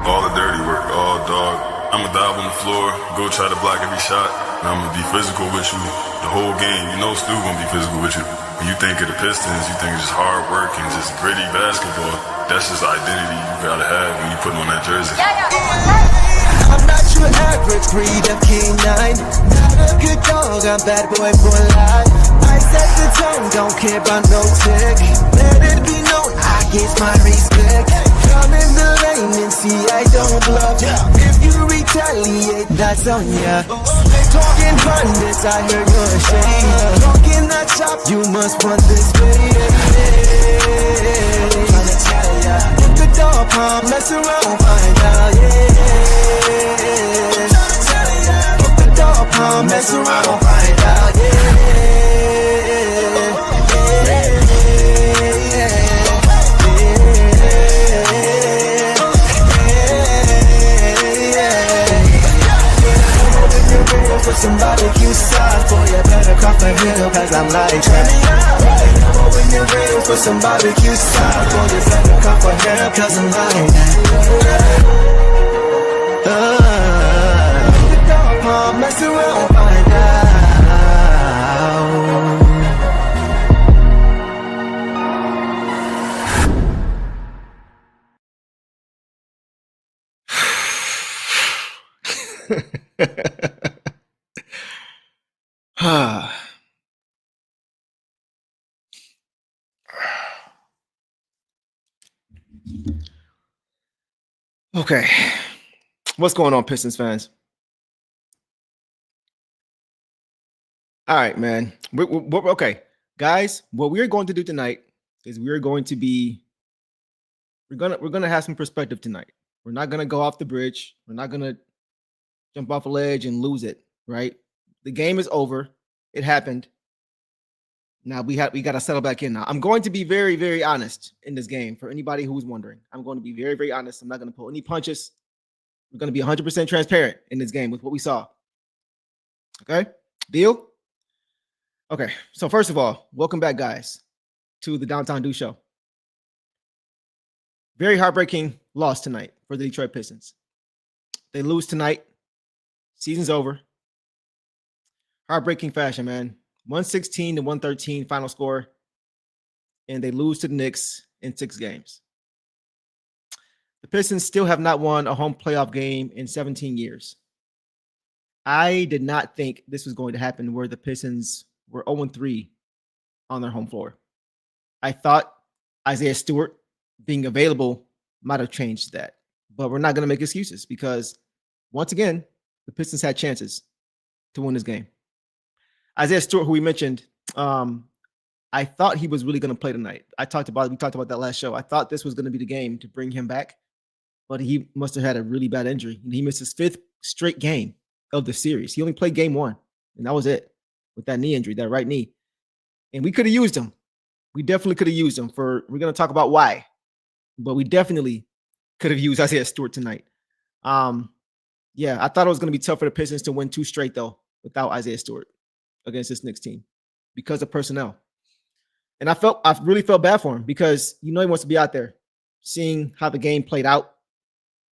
All the dirty work, all dog. I'ma dive on the floor, go try to block every shot, and I'ma be physical with you the whole game. You know Stu gonna be physical with you. When you think of the Pistons, you think of just hard work and just gritty basketball. That's just the identity you gotta have when you putting on that jersey. I'm not your average breed of canine. Not a good dog, I'm bad boy for life. I set the tone, don't care about no tick. Let it be known, I get my respect. Come in the lane and see I don't bluff. If you retaliate, that's on ya. Talking pundits, I hear you're ashamed. Talking that shop, you must want this way. Tryna tell ya, look the dog palm, mess around, find out, Look the dog palm, mess around, find out, For some barbecue sauce, boy, you better cough a hill, cause I'm like that. When you're ready for some barbecue sauce, boy, you better cough a hill, cause I'm like that. The dog palm, mess around, find out. Okay, what's going on, Pistons fans? All right, man. Okay, guys. What we're going to do tonight is we're gonna have some perspective tonight. We're not gonna go off the bridge. We're not gonna jump off a ledge and lose it. Right? The game is over. It happened. Now we got to settle back in. Now I'm going to be very, very honest in this game. For anybody who's wondering, I'm going to be very, very honest. I'm not going to pull any punches. We're going to be 100% transparent in this game with what we saw. Okay, deal. Okay, so first of all, welcome back, guys, to the Downtown Dew Show. Very heartbreaking loss tonight for the Detroit Pistons. They lose tonight. Season's over. Heartbreaking fashion, man. 116 to 113 final score, and they lose to the Knicks in 6 games. The Pistons still have not won a home playoff game in 17 years. I did not think this was going to happen where the Pistons were 0-3 on their home floor. I thought Isaiah Stewart being available might have changed that, but we're not going to make excuses because, once again, the Pistons had chances to win this game. Isaiah Stewart, who we mentioned, I thought he was really going to play tonight. We talked about that last show. I thought this was going to be the game to bring him back, but he must have had a really bad injury. He missed his 5th straight game of the series. He only played game 1, and that was it with that knee injury, that right knee. And we could have used him. We definitely could have used him. We're going to talk about why, but we definitely could have used Isaiah Stewart tonight. Yeah, I thought it was going to be tough for the Pistons to win 2 straight, though, without Isaiah Stewart against this Knicks team because of personnel. And I really felt bad for him because, he wants to be out there seeing how the game played out.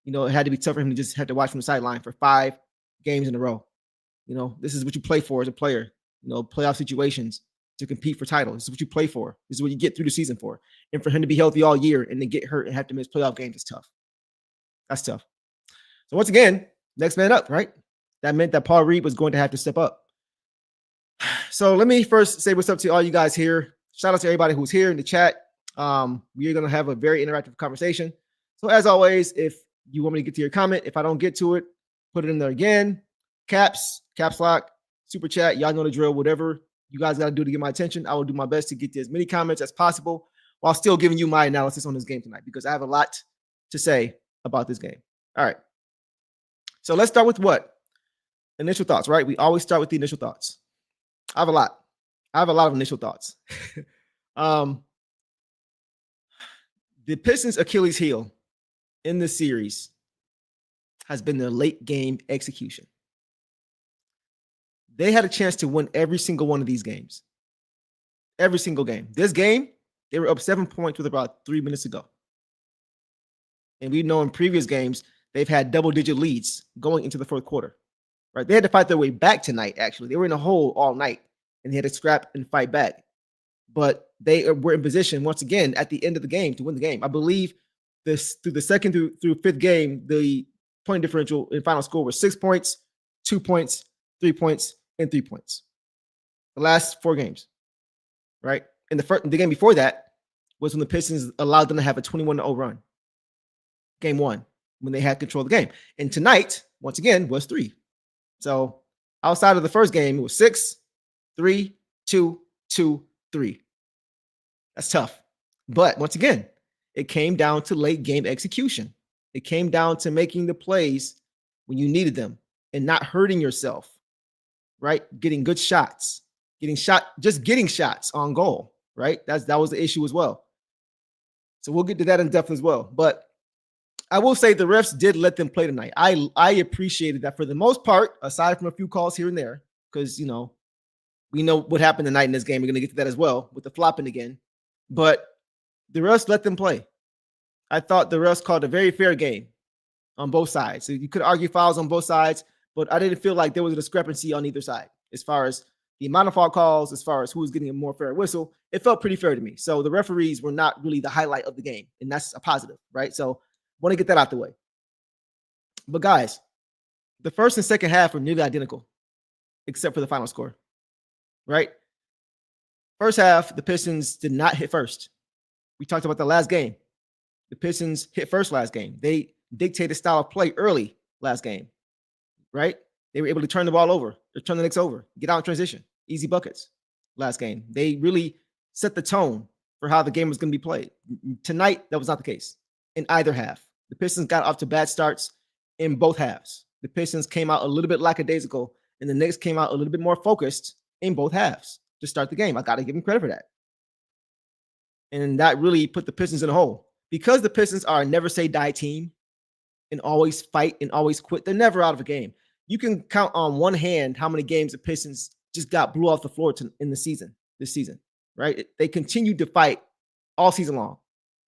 It had to be tough for him to just have to watch from the sideline for 5 games in a row. This is what you play for as a player, playoff situations to compete for titles. This is what you play for. This is what you get through the season for. And for him to be healthy all year and then get hurt and have to miss playoff games is tough. That's tough. So once again, next man up, right? That meant that Paul Reed was going to have to step up. So let me first say what's up to all you guys here. Shout out to everybody who's here in the chat. We are going to have a very interactive conversation. So as always, if you want me to get to your comment, if I don't get to it, put it in there again. Caps lock, super chat. Y'all know the drill. Whatever you guys got to do to get my attention, I will do my best to get to as many comments as possible while still giving you my analysis on this game tonight because I have a lot to say about this game. All right. So let's start with what? Initial thoughts, right? We always start with the initial thoughts. I have a lot of initial thoughts. The Pistons' Achilles heel in this series has been their late game execution. They had a chance to win every single one of these games. Every single game. This game, they were up 7 points with about 3 minutes to go. And we know in previous games, they've had double-digit leads going into the fourth quarter. Right? They had to fight their way back tonight, actually. They were in a hole all night, and they had to scrap and fight back. But they were in position, once again, at the end of the game to win the game. I believe this through the second through fifth game, the point differential in final score was 6 points, 2 points, 3 points, and 3 points. The last 4 games, right? And the game before that was when the Pistons allowed them to have a 21-0 run. Game 1, when they had control of the game. And tonight, once again, was 3. So outside of the first game, it was 6, 3, 2, 2, 3. That's tough. But once again, it came down to late game execution. It came down to making the plays when you needed them and not hurting yourself, right? Getting good shots, getting shots on goal, right? That was the issue as well. So we'll get to that in depth as well. But I will say the refs did let them play tonight. I appreciated that for the most part, aside from a few calls here and there, because, we know what happened tonight in this game. We're going to get to that as well with the flopping again. But the refs let them play. I thought the refs called a very fair game on both sides. So you could argue fouls on both sides, but I didn't feel like there was a discrepancy on either side as far as the amount of foul calls, as far as who was getting a more fair whistle. It felt pretty fair to me. So the referees were not really the highlight of the game, and that's a positive, right? So want to get that out the way. But guys, the first and second half were nearly identical, except for the final score, right? First half, the Pistons did not hit first. We talked about the last game. The Pistons hit first last game. They dictated style of play early last game, right? They were able to turn the ball over, or turn the Knicks over, get out in transition, easy buckets last game. They really set the tone for how the game was going to be played. Tonight, that was not the case in either half. The Pistons got off to bad starts in both halves. The Pistons came out a little bit lackadaisical, and the Knicks came out a little bit more focused in both halves to start the game. I got to give them credit for that. And that really put the Pistons in a hole. Because the Pistons are a never-say-die team and always fight and always quit, they're never out of a game. You can count on one hand how many games the Pistons just got blew off the floor in this season, right? They continued to fight all season long.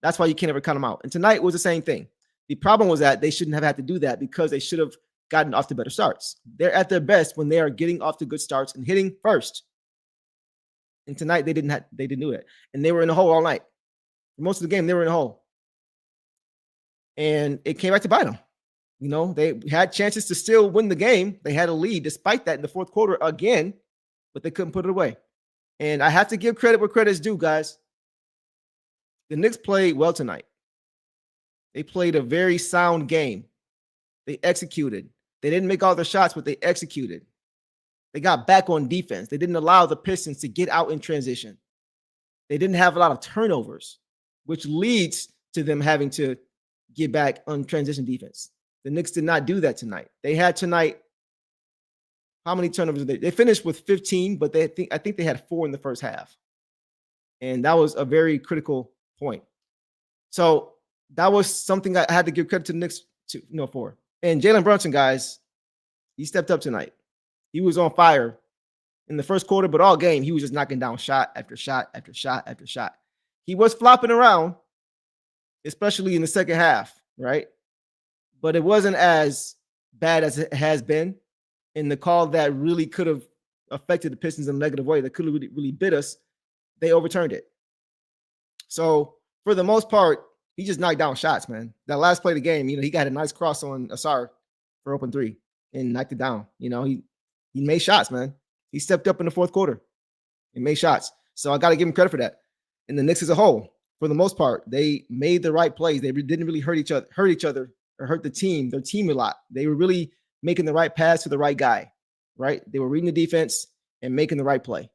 That's why you can't ever count them out. And tonight was the same thing. The problem was that they shouldn't have had to do that because they should have gotten off to better starts. They're at their best when they are getting off to good starts and hitting first. And tonight they didn't do it. And they were in a hole all night. For most of the game, they were in a hole. And it came back to bite them. They had chances to still win the game. They had a lead despite that in the fourth quarter again, but they couldn't put it away. And I have to give credit where credit is due, guys. The Knicks played well tonight. They played a very sound game. They executed. They didn't make all their shots, but they executed. They got back on defense. They didn't allow the Pistons to get out in transition. They didn't have a lot of turnovers, which leads to them having to get back on transition defense. The Knicks did not do that tonight. They had tonight, how many turnovers did they finished with 15, but I think they had 4 in the first half. And that was a very critical point. So that was something I had to give credit to the Knicks for. And Jalen Brunson, guys, he stepped up tonight. He was on fire in the first quarter, but all game, he was just knocking down shot after shot after shot after shot. He was flopping around, especially in the second half, right? But it wasn't as bad as it has been. And the call that really could have affected the Pistons in a negative way, that could have really bit us, they overturned it. So for the most part, he just knocked down shots, man. That last play of the game, he got a nice cross on Asar for open 3 and knocked it down. He made shots, man. He stepped up in the fourth quarter and made shots. So I got to give him credit for that. And the Knicks as a whole, for the most part, they made the right plays. They didn't really hurt each other or hurt their team a lot. They were really making the right pass to the right guy, right? They were reading the defense and making the right play.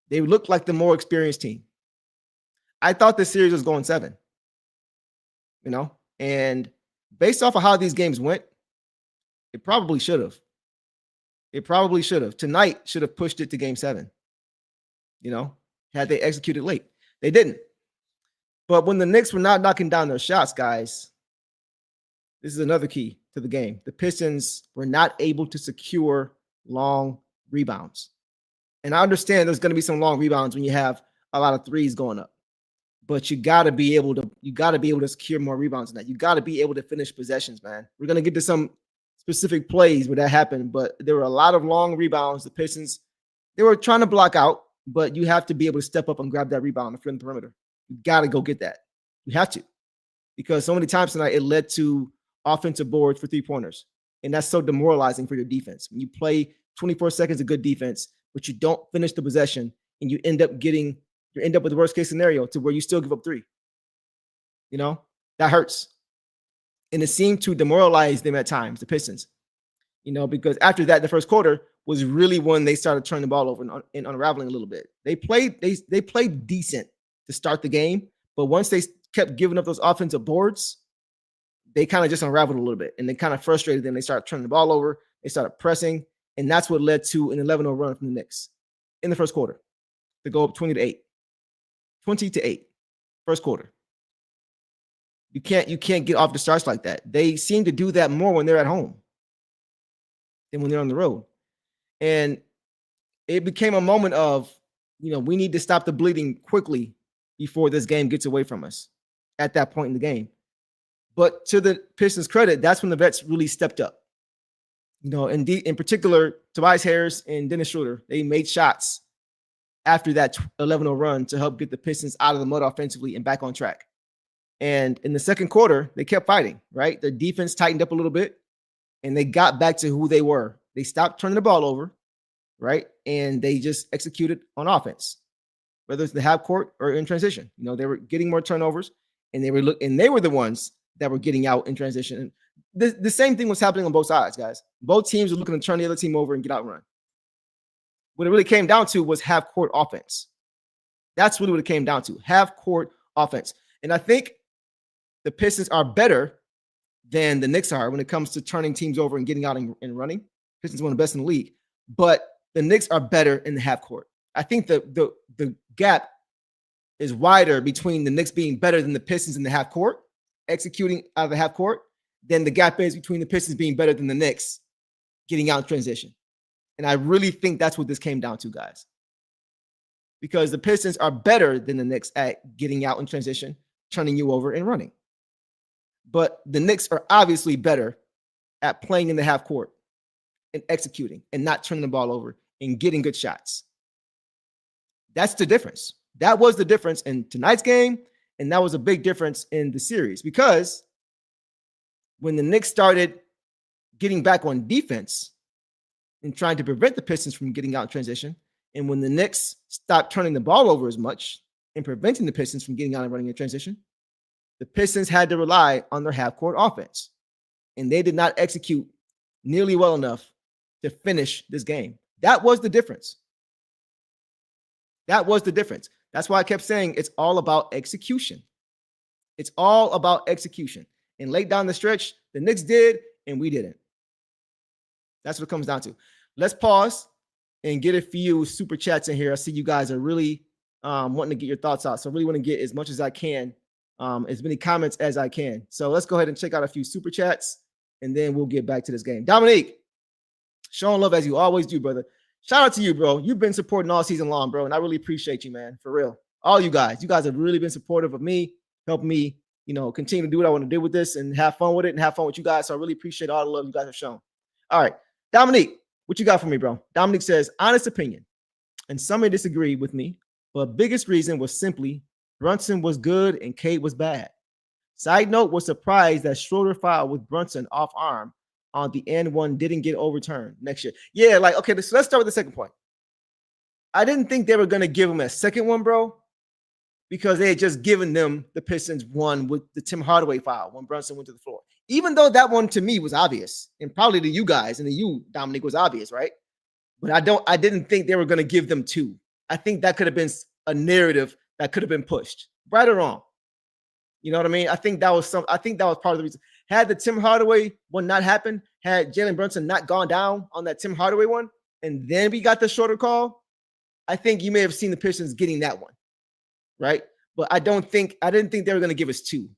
They looked like the more experienced team. I thought this series was going 7, and based off of how these games went, it probably should have. Tonight should have pushed it to game 7, had they executed late. They didn't. But when the Knicks were not knocking down their shots, guys, this is another key to the game. The Pistons were not able to secure long rebounds. And I understand there's going to be some long rebounds when you have a lot of threes going up. but you got to be able to secure more rebounds than that. You got to be able to finish possessions, man. We're going to get to some specific plays where that happened, but there were a lot of long rebounds. The Pistons, they were trying to block out, but you have to be able to step up and grab that rebound from the perimeter. You got to go get that. You have to, because so many times tonight it led to offensive boards for 3-pointers, and that's so demoralizing for your defense. When you play 24 seconds of good defense, but you don't finish the possession, and you end up with the worst case scenario to where you still give up 3. You know, that hurts. And it seemed to demoralize them at times, the Pistons, you know, because after that, the first quarter was really when they started turning the ball over and unraveling a little bit. They played decent to start the game, but once they kept giving up those offensive boards, they kind of just unraveled a little bit, and they kind of frustrated them. They started turning the ball over. They started pressing, and that's what led to an 11-0 run from the Knicks in the first quarter to go up 20-8. 20-8, first quarter. You can't get off the starts like that. They seem to do that more when they're at home than when they're on the road. And it became a moment of, you know, we need to stop the bleeding quickly before this game gets away from us at that point in the game. But to the Pistons' credit, that's when the vets really stepped up. You know, in particular, Tobias Harris and Dennis Schroeder, they made shots after that 11-0 run to help get the Pistons out of the mud offensively and back on track. And in the second quarter, they kept fighting, right? Their defense tightened up a little bit, and they got back to who they were. They stopped turning the ball over, right? And they just executed on offense, whether it's the half court or in transition. You know, they were getting more turnovers, and they were the ones that were getting out in transition. And the same thing was happening on both sides, guys. Both teams were looking to turn the other team over and get out and run. What it really came down to was half court offense. That's really what it came down to, half court offense. And I think the Pistons are better than the Knicks are when it comes to turning teams over and getting out and running. Pistons are one of the best in the league, but the Knicks are better in the half court. I think the gap is wider between the Knicks being better than the Pistons in the half court, executing out of the half court, than the gap is between the Pistons being better than the Knicks getting out in transition. And I really think that's what this came down to, guys, because the Pistons are better than the Knicks at getting out in transition, turning you over and running. But the Knicks are obviously better at playing in the half court and executing and not turning the ball over and getting good shots. That's the difference. That was the difference in tonight's game, and that was a big difference in the series, because when the Knicks started getting back on defense and trying to prevent the Pistons from getting out in transition, and when the Knicks stopped turning the ball over as much and preventing the Pistons from getting out and running in transition, the Pistons had to rely on their half-court offense, and they did not execute nearly well enough to finish this game. That was the difference. That was the difference. That's why I kept saying it's all about execution. It's all about execution. And late down the stretch, the Knicks did, and we didn't. That's what it comes down to. Let's pause and get a few super chats in here. I see you guys are really wanting to get your thoughts out. So I really want to get as much as I can, as many comments as I can. So let's go ahead and check out a few super chats, and then we'll get back to this game. Dominique, showing love as you always do, brother. Shout out to you, bro. You've been supporting all season long, bro, and I really appreciate you, man, for real. All you guys have really been supportive of me, helping me, you know, continue to do what I want to do with this and have fun with it and have fun with you guys. So I really appreciate all the love you guys have shown. All right, Dominique, what you got for me, bro? Dominique says, honest opinion, and some may disagree with me, but biggest reason was simply Brunson was good and Cade was bad. Side note, was surprised that Schroeder fouled with Brunson off arm on the end one didn't get overturned next year. Yeah, like, okay, so let's start with the second point. I didn't think they were going to give him a second one, bro, because they had just given them the Pistons one with the Tim Hardaway foul when Brunson went to the floor. Even though that one to me was obvious, and probably to you guys and to you, Dominic, was obvious, right? But I didn't think they were going to give them two. I think that could have been a narrative that could have been pushed, right or wrong. You know what I mean? I think that was part of the reason. Had the Tim Hardaway one not happened, had Jalen Brunson not gone down on that Tim Hardaway one, and then we got the shorter call, I think you may have seen the Pistons getting that one, right? But I didn't think they were going to give us two,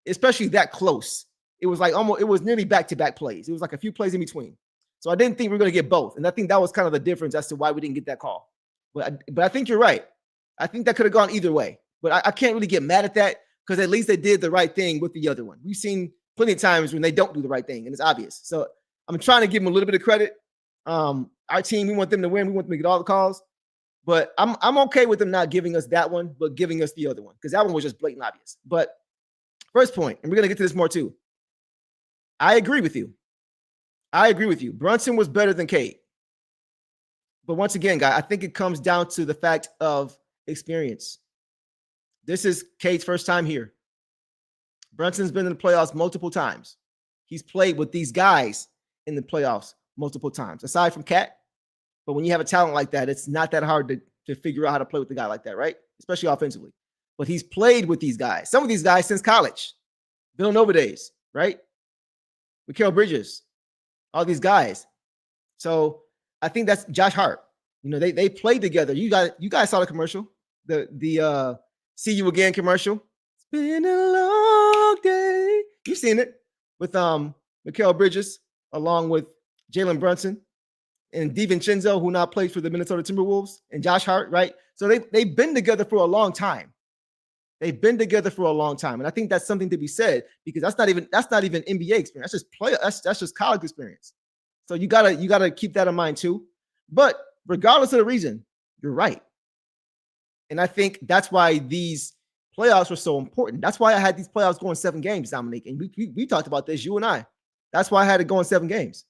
especially that close. It was like it was nearly back-to-back plays. It was like a few plays in between. So I didn't think we were going to get both. And I think that was kind of the difference as to why we didn't get that call. But I think you're right. I think that could have gone either way. But I can't really get mad at that because at least they did the right thing with the other one. We've seen plenty of times when they don't do the right thing, and it's obvious. So I'm trying to give them a little bit of credit. Our team, we want them to win. We want them to get all the calls. But I'm okay with them not giving us that one, but giving us the other one because that one was just blatant obvious. But first point, and we're going to get to this more too. I agree with you. Brunson was better than Cade. But once again, guys, I think it comes down to the fact of experience. This is Cade's first time here. Brunson's been in the playoffs multiple times. He's played with these guys in the playoffs multiple times, aside from Cat. But when you have a talent like that, it's not that hard to figure out how to play with a guy like that, right? Especially offensively. But he's played with these guys, some of these guys since college. Villanova days, right? Mikal Bridges, all these guys. So I think that's Josh Hart. You know, they played together. You guys saw the commercial, the See You Again commercial. It's been a long day. You've seen it with Mikal Bridges along with Jalen Brunson and DiVincenzo, who now plays for the Minnesota Timberwolves, and Josh Hart, right? So they've been together for a long time. And I think that's something to be said because that's not even NBA experience. That's just college experience. So you gotta keep that in mind too. But regardless of the reason, you're right. And I think that's why these playoffs were so important. That's why I had these playoffs going 7 games, Dominique. And we talked about this, you and I. That's why I had it going 7 games.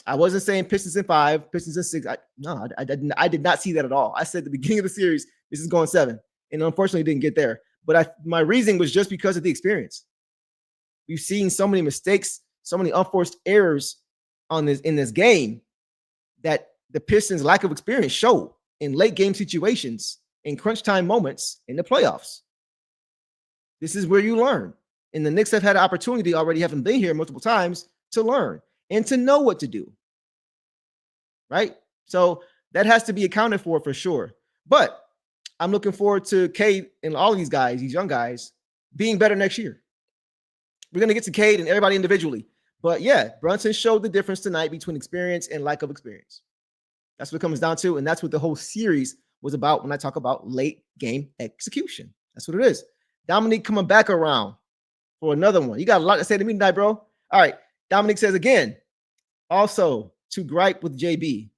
I wasn't saying Pistons in 5, Pistons in 6. I did not see that at all. I said at the beginning of the series, this is going 7. And unfortunately, didn't get there. But my reasoning was just because of the experience. We've seen so many mistakes, so many unforced errors in this game that the Pistons' lack of experience showed in late game situations, in crunch time moments in the playoffs. This is where you learn. And the Knicks have had an opportunity already, having been here multiple times, to learn and to know what to do. Right? So that has to be accounted for sure. But I'm looking forward to Cade and all of these guys, these young guys, being better next year. We're going to get to Cade and everybody individually. But yeah, Brunson showed the difference tonight between experience and lack of experience. That's what it comes down to. And that's what the whole series was about when I talk about late game execution. That's what it is. Dominique coming back around for another one. You got a lot to say to me tonight, bro. All right. Dominique says again, also to gripe with JB,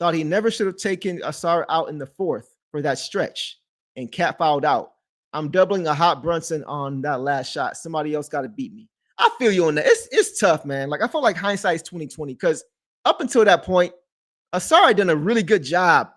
thought he never should have taken Asar out in the 4th for that stretch and Cat fouled out. I'm doubling a hot Brunson on that last shot. Somebody else got to beat me. I feel you on that. It's tough, man. Like I feel like hindsight's 20/20 because up until that point, Asar done a really good job.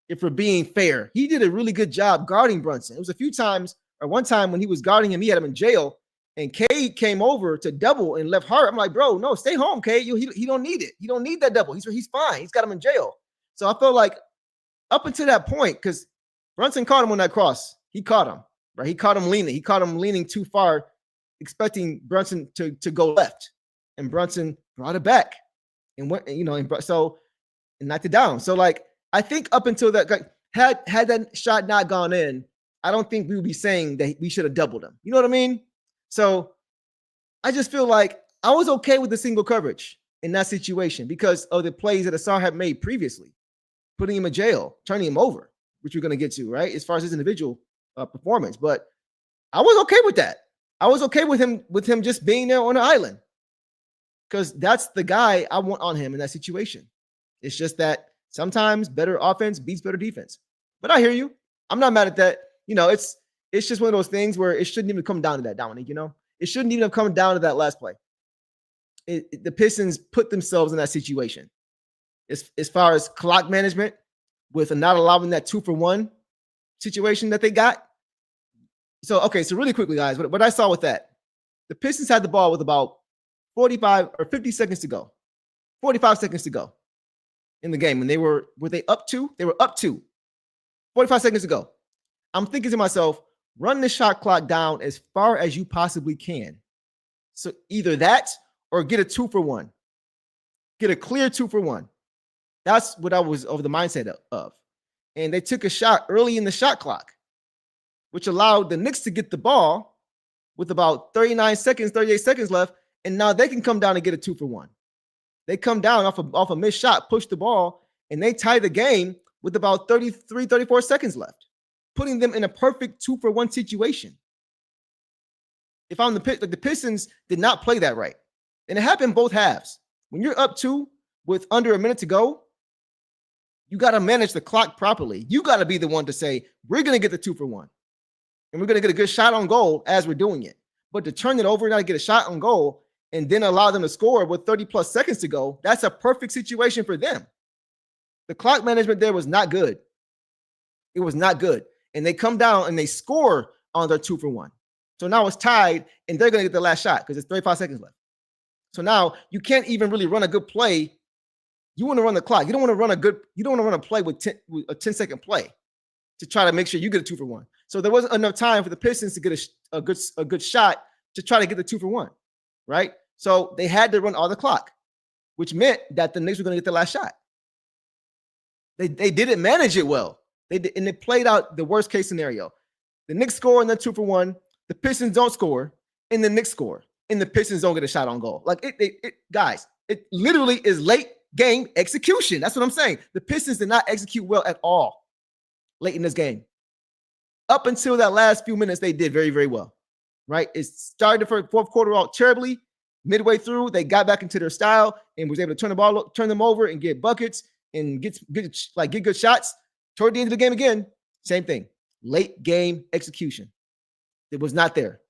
If we're being fair, he did a really good job guarding Brunson. It was a few times, or one time when he was guarding him, he had him in jail, and Cade came over to double and left Hart. I'm like, bro, no, stay home, Cade. He don't need it. He don't need that double. He's fine. He's got him in jail. So I felt like up until that point, because Brunson caught him on that cross. He caught him, right? He caught him leaning. He caught him leaning too far, expecting Brunson to go left. And Brunson brought it back and went, and knocked it down. So like, I think up until that, like, had that shot not gone in, I don't think we would be saying that we should have doubled him. You know what I mean? So I just feel like I was okay with the single coverage in that situation because of the plays that Asar had made previously, putting him in jail, turning him over, which we're going to get to, right? As far as his individual performance. But I was okay with that. I was okay with him just being there on the island because that's the guy I want on him in that situation. It's just that sometimes better offense beats better defense. But I hear you. I'm not mad at that. It's just one of those things where it shouldn't even come down to that, Dominique. It shouldn't even have come down to that last play. The Pistons put themselves in that situation. As far as clock management, with not allowing that 2-for-1 situation that they got. So really quickly, guys, what I saw with that, the Pistons had the ball with about 45 or 50 seconds to go, 45 seconds to go in the game. And were they up 2? They were up 2, 45 seconds to go. I'm thinking to myself, run the shot clock down as far as you possibly can. So either that or get a 2-for-1, get a clear 2-for-1. That's what I was over the mindset of. And they took a shot early in the shot clock, which allowed the Knicks to get the ball with about 38 seconds left. And now they can come down and get a 2-for-1. They come down off a missed shot, push the ball, and they tie the game with about 34 seconds left. putting them in a perfect 2-for-1 situation. If I'm the Pistons did not play that right. And it happened both halves. When you're up 2 with under a minute to go, you got to manage the clock properly. You got to be the one to say, we're going to get the 2-for-1. And we're going to get a good shot on goal as we're doing it. But to turn it over, not to get a shot on goal, and then allow them to score with 30 plus seconds to go, that's a perfect situation for them. The clock management there was not good. It was not good. And they come down and they score on their 2-for-1. So now it's tied, and they're going to get the last shot because it's 35 seconds left. So now you can't even really run a good play. You want to run the clock. You don't want to run a play with a 10-second play to try to make sure you get a 2-for-1. So there wasn't enough time for the Pistons to get a good shot to try to get the 2-for-1, right? So they had to run all the clock, which meant that the Knicks were going to get the last shot. They didn't manage it well. And it played out the worst case scenario. The Knicks score in the 2-for-1. The Pistons don't score, and the Knicks score, and the Pistons don't get a shot on goal. Like guys, it literally is late game execution. That's what I'm saying. The Pistons did not execute well at all late in this game. Up until that last few minutes, they did very, very well, right? It started the fourth quarter out terribly. Midway through, they got back into their style and was able to turn them over and get buckets and get good shots. Toward the end of the game again, same thing. Late game execution. It was not there.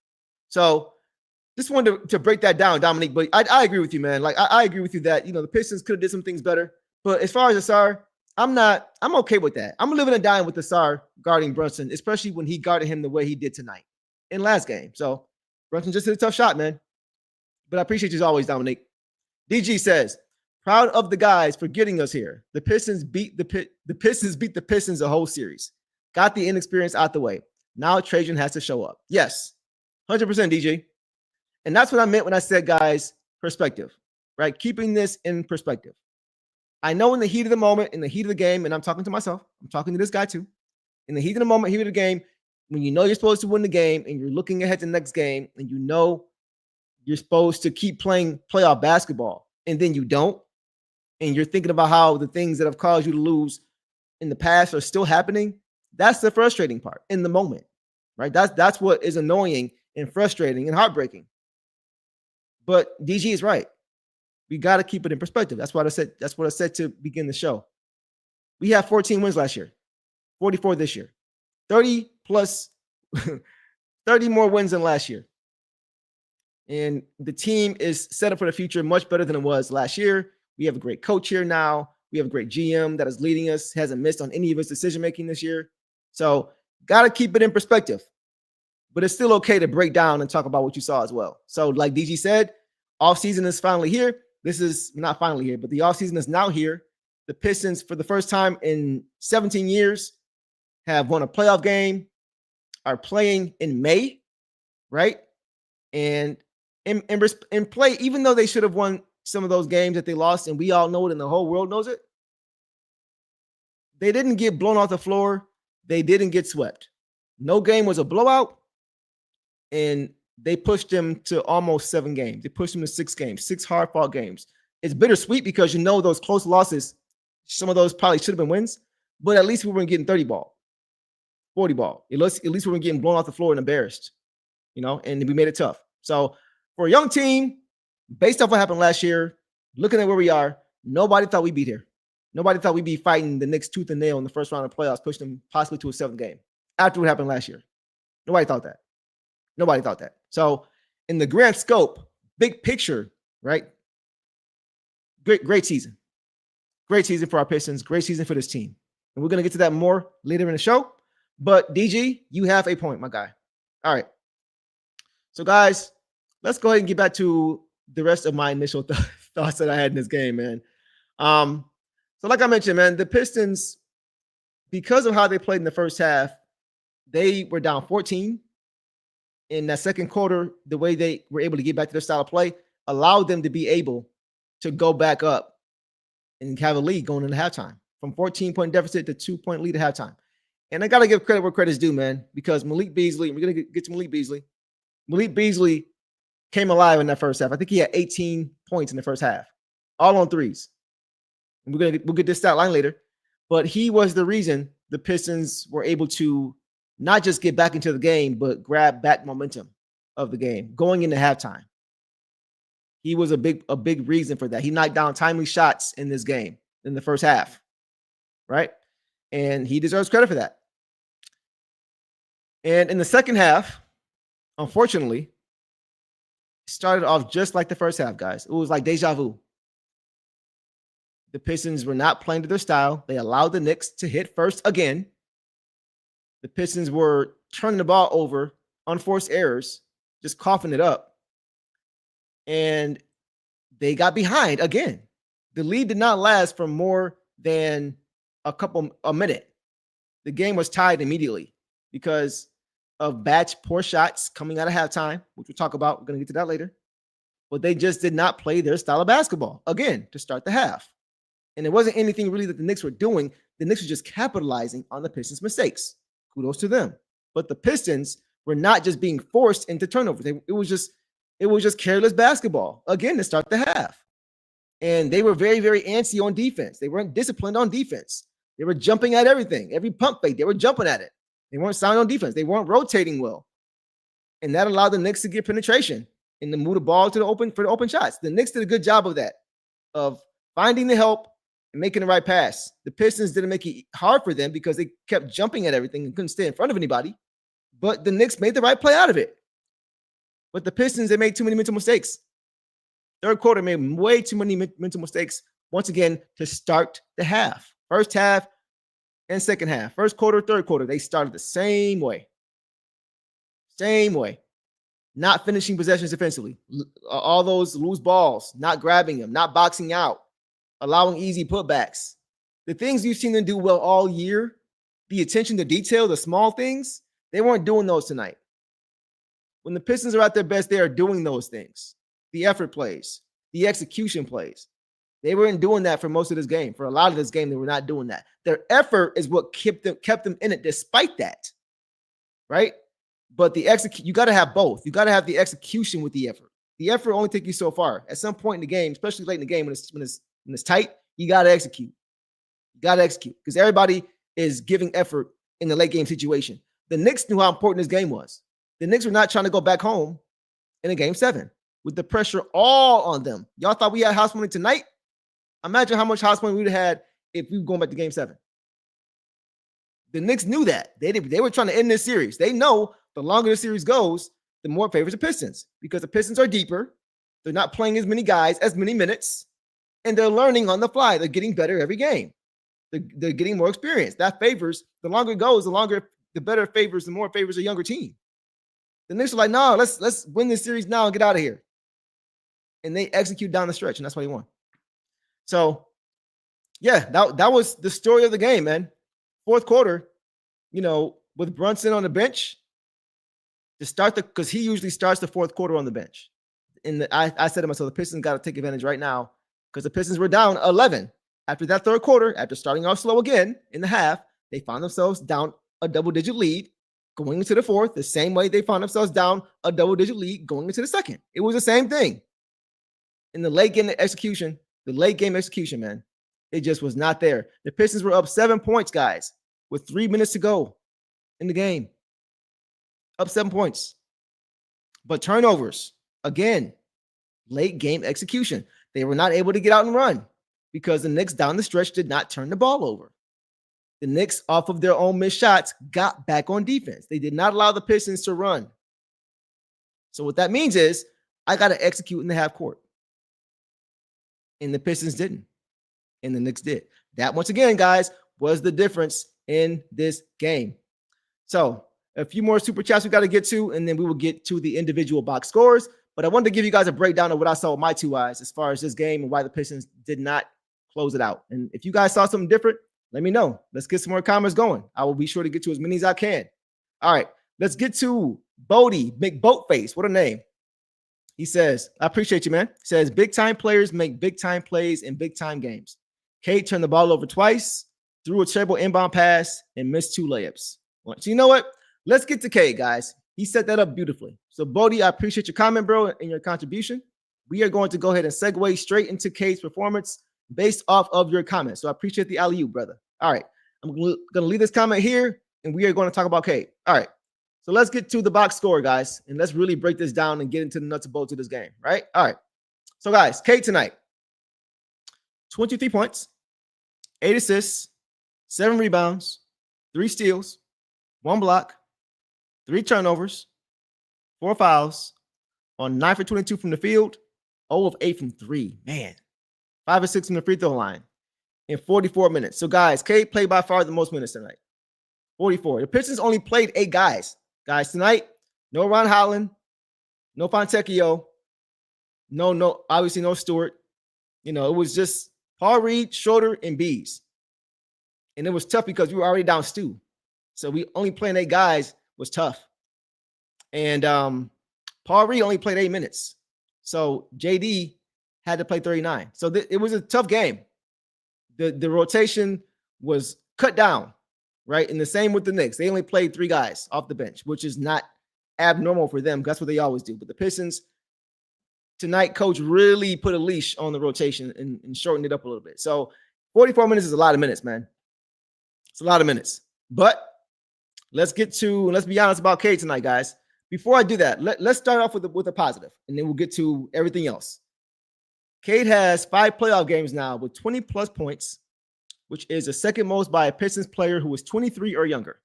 So just wanted to break that down, Dominique. But I agree with you, man. Like I agree with you that the Pistons could have did some things better. But as far as Asar, I'm okay with that. I'm living and dying with Asar guarding Brunson, especially when he guarded him the way he did tonight in last game. So Brunson just did a tough shot, man. But I appreciate you as always, Dominique. DG says, proud of the guys for getting us here. The Pistons beat the Pistons the whole series. Got the inexperience out the way. Now Trajan has to show up. Yes, 100% DJ. And that's what I meant when I said, guys, perspective, right? Keeping this in perspective. I know in the heat of the moment, in the heat of the game, and I'm talking to myself, I'm talking to this guy too. In the heat of the moment, heat of the game, when you know you're supposed to win the game and you're looking ahead to the next game and you know you're supposed to keep playing playoff basketball and then you don't, and you're thinking about how the things that have caused you to lose in the past are still happening, that's the frustrating part in the moment, right? That's what is annoying and frustrating and heartbreaking. But DG is right. We got to keep it in perspective. That's what I said. That's what I said to begin the show. We have 14 wins last year, 44 this year, 30 plus 30 more wins than last year. And the team is set up for the future much better than it was last year. We have a great coach here now. We have a great GM that is leading us, hasn't missed on any of his decision-making this year. So got to keep it in perspective. But it's still okay to break down and talk about what you saw as well. So like DG said, offseason is finally here. This is not finally here, but the offseason is now here. The Pistons, for the first time in 17 years, have won a playoff game, are playing in May, right? And in play, even though they should have won some of those games that they lost, and we all know it and the whole world knows it, they didn't get blown off the floor. They didn't get swept. No game was a blowout, and they pushed them to almost 7 games. They pushed them to 6 games, 6 hard-fought games. It's bittersweet because those close losses, some of those probably should have been wins, but at least we weren't getting 30 ball, 40 ball. At least we weren't getting blown off the floor and embarrassed, and we made it tough. So for a young team, based off what happened last year, looking at where we are, nobody thought we'd be here. Nobody thought we'd be fighting the Knicks tooth and nail in the first round of playoffs, pushing them possibly to a 7th game after what happened last year. Nobody thought that. Nobody thought that. So in the grand scope, big picture, right? Great season. Great season for our Pistons. Great season for this team. And we're going to get to that more later in the show. But DG, you have a point, my guy. All right. So guys, let's go ahead and get back to the rest of my initial thoughts that I had in this game, man. So like I mentioned, man, the Pistons, because of how they played in the first half, they were down 14. In that second quarter, the way they were able to get back to their style of play allowed them to be able to go back up and have a lead going into halftime from 14-point deficit to 2-point lead at halftime. And I got to give credit where credit's due, man, because Malik Beasley, we're going to get to Malik Beasley. Malik Beasley came alive in that first half. I think he had 18 points in the first half, all on threes. And we'll get this stat line later, but he was the reason the Pistons were able to not just get back into the game, but grab back momentum of the game going into halftime. He was a big reason for that. He knocked down timely shots in this game in the first half, right? And he deserves credit for that. And in the second half, unfortunately, started off just like the first half, guys. It was like deja vu. The Pistons were not playing to their style. They allowed the Knicks to hit first again. The Pistons were turning the ball over, unforced errors, just coughing it up. And they got behind again. The lead did not last for more than a minute. The game was tied immediately because of poor shots coming out of halftime, which we'll talk about. We're going to get to that later. But they just did not play their style of basketball again to start the half. And it wasn't anything really that the Knicks were doing. The Knicks were just capitalizing on the Pistons' mistakes. Kudos to them. But the Pistons were not just being forced into turnovers. It was just careless basketball again to start the half. And they were very, very antsy on defense. They weren't disciplined on defense. They were jumping at everything. Every pump fake, they were jumping at it. They weren't sound on defense. They weren't rotating well. And that allowed the Knicks to get penetration and to move the ball to the open shots. The Knicks did a good job of that, of finding the help and making the right pass. The Pistons didn't make it hard for them because they kept jumping at everything and couldn't stay in front of anybody. But the Knicks made the right play out of it. But the Pistons, they made too many mental mistakes. Third quarter made way too many mental mistakes, once again, to start the half. First half and second half. First quarter, third quarter, they started the same way. Same way. Not finishing possessions defensively. All those loose balls, not grabbing them, not boxing out, allowing easy putbacks. The things you've seen them do well all year, the attention to detail, the small things, they weren't doing those tonight. When the Pistons are at their best, they are doing those things. The effort plays, the execution plays. They weren't doing that for most of this game. For a lot of this game, they were not doing that. Their effort is what kept them in it despite that, right? But you got to have both. You got to have the execution with the effort. The effort only take you so far. At some point in the game, especially late in the game when it's tight, you got to execute. You got to execute because everybody is giving effort in the late game situation. The Knicks knew how important this game was. The Knicks were not trying to go back home in a game 7 with the pressure all on them. Y'all thought we had house money tonight? Imagine how much house money we would have had if we were going back to game 7. The Knicks knew that. They were trying to end this series. They know the longer the series goes, the more it favors the Pistons because the Pistons are deeper. They're not playing as many guys, as many minutes, and they're learning on the fly. They're getting better every game. They're getting more experience. That favors, the longer it goes, the better it favors, the more it favors a younger team. The Knicks are like, no, let's win this series now and get out of here. And they execute down the stretch, and that's why they won. So, yeah, that was the story of the game, man. Fourth quarter, with Brunson on the bench to start because he usually starts the fourth quarter on the bench. I said to myself, the Pistons got to take advantage right now because the Pistons were down 11 after that third quarter. After starting off slow again in the half, they found themselves down a double-digit lead going into the fourth, the same way they found themselves down a double-digit lead going into the second. It was the same thing. In the late game execution, man, it just was not there. The Pistons were up 7 points, guys, with 3 minutes to go in the game. Up 7 points. But turnovers, again, late game execution. They were not able to get out and run because the Knicks down the stretch did not turn the ball over. The Knicks, off of their own missed shots, got back on defense. They did not allow the Pistons to run. So what that means is I got to execute in the half court. And the Pistons didn't. And the Knicks did. That, once again, guys, was the difference in this game. So a few more super chats we got to get to, and then we will get to the individual box scores. But I wanted to give you guys a breakdown of what I saw with my 2 eyes as far as this game and why the Pistons did not close it out. And if you guys saw something different, let me know. Let's get some more comments going. I will be sure to get to as many as I can. All right, let's get to Bodie McBoatface. What a name. He says, I appreciate you, man. He says, big-time players make big-time plays in big-time games. Kate turned the ball over twice, threw a terrible inbound pass, and missed 2 layups. So you know what? Let's get to Kate, guys. He set that up beautifully. So, Bodie, I appreciate your comment, bro, and your contribution. We are going to go ahead and segue straight into Kate's performance based off of your comments. So I appreciate the alley-oop, brother. All right. I'm going to leave this comment here. and we are going to talk about Cade. All right. So let's get to the box score, guys, and let's really break this down and get into the nuts and bolts of this game, right? All right. So, guys, Cade tonight, 23 points, 8 assists, 7 rebounds, 3 steals, 1 block, 3 turnovers, 4 fouls, on 9 for 22 from the field, 0 of 8 from 3. Man, 5 of 6 from the free throw line in 44 minutes. So, guys, Cade played by far the most minutes tonight. 44. The Pistons only played 8 guys. Guys, tonight, no Ron Holland, no Fontecchio, obviously no Stewart. It was just Paul Reed, Schroeder, and Bees. And it was tough because we were already down Stu. So we only playing 8 guys was tough. And Paul Reed only played 8 minutes. So JD had to play 39. So it was a tough game. The rotation was cut down, right? And the same with the Knicks. They only played 3 guys off the bench, which is not abnormal for them. That's what they always do. But the Pistons, tonight, coach really put a leash on the rotation and shortened it up a little bit. So 44 minutes is a lot of minutes, man. It's a lot of minutes. But let's be honest about Cade tonight, guys. Before I do that, let's start off with a positive, and then we'll get to everything else. Cade has 5 playoff games now with 20-plus points, which is the second most by a Pistons player who is 23 or younger.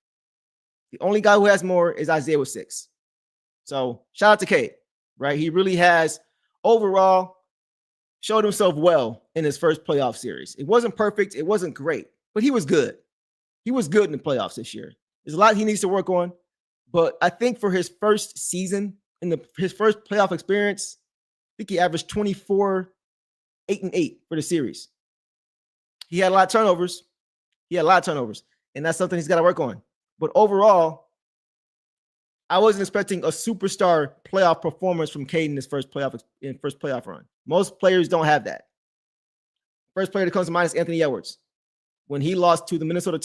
The only guy who has more is Isaiah with 6. So shout out to Cade, right? He really has overall showed himself well in his first playoff series. It wasn't perfect. It wasn't great, but he was good. He was good in the playoffs this year. There's a lot he needs to work on, but I think for his first season, his first playoff experience, I think he averaged 24, 8 and 8 for the series. He had a lot of turnovers. And that's something he's got to work on. But overall, I wasn't expecting a superstar playoff performance from Cade in his first playoff run. Most players don't have that. First player that comes to mind is Anthony Edwards. When he lost to the Minnesota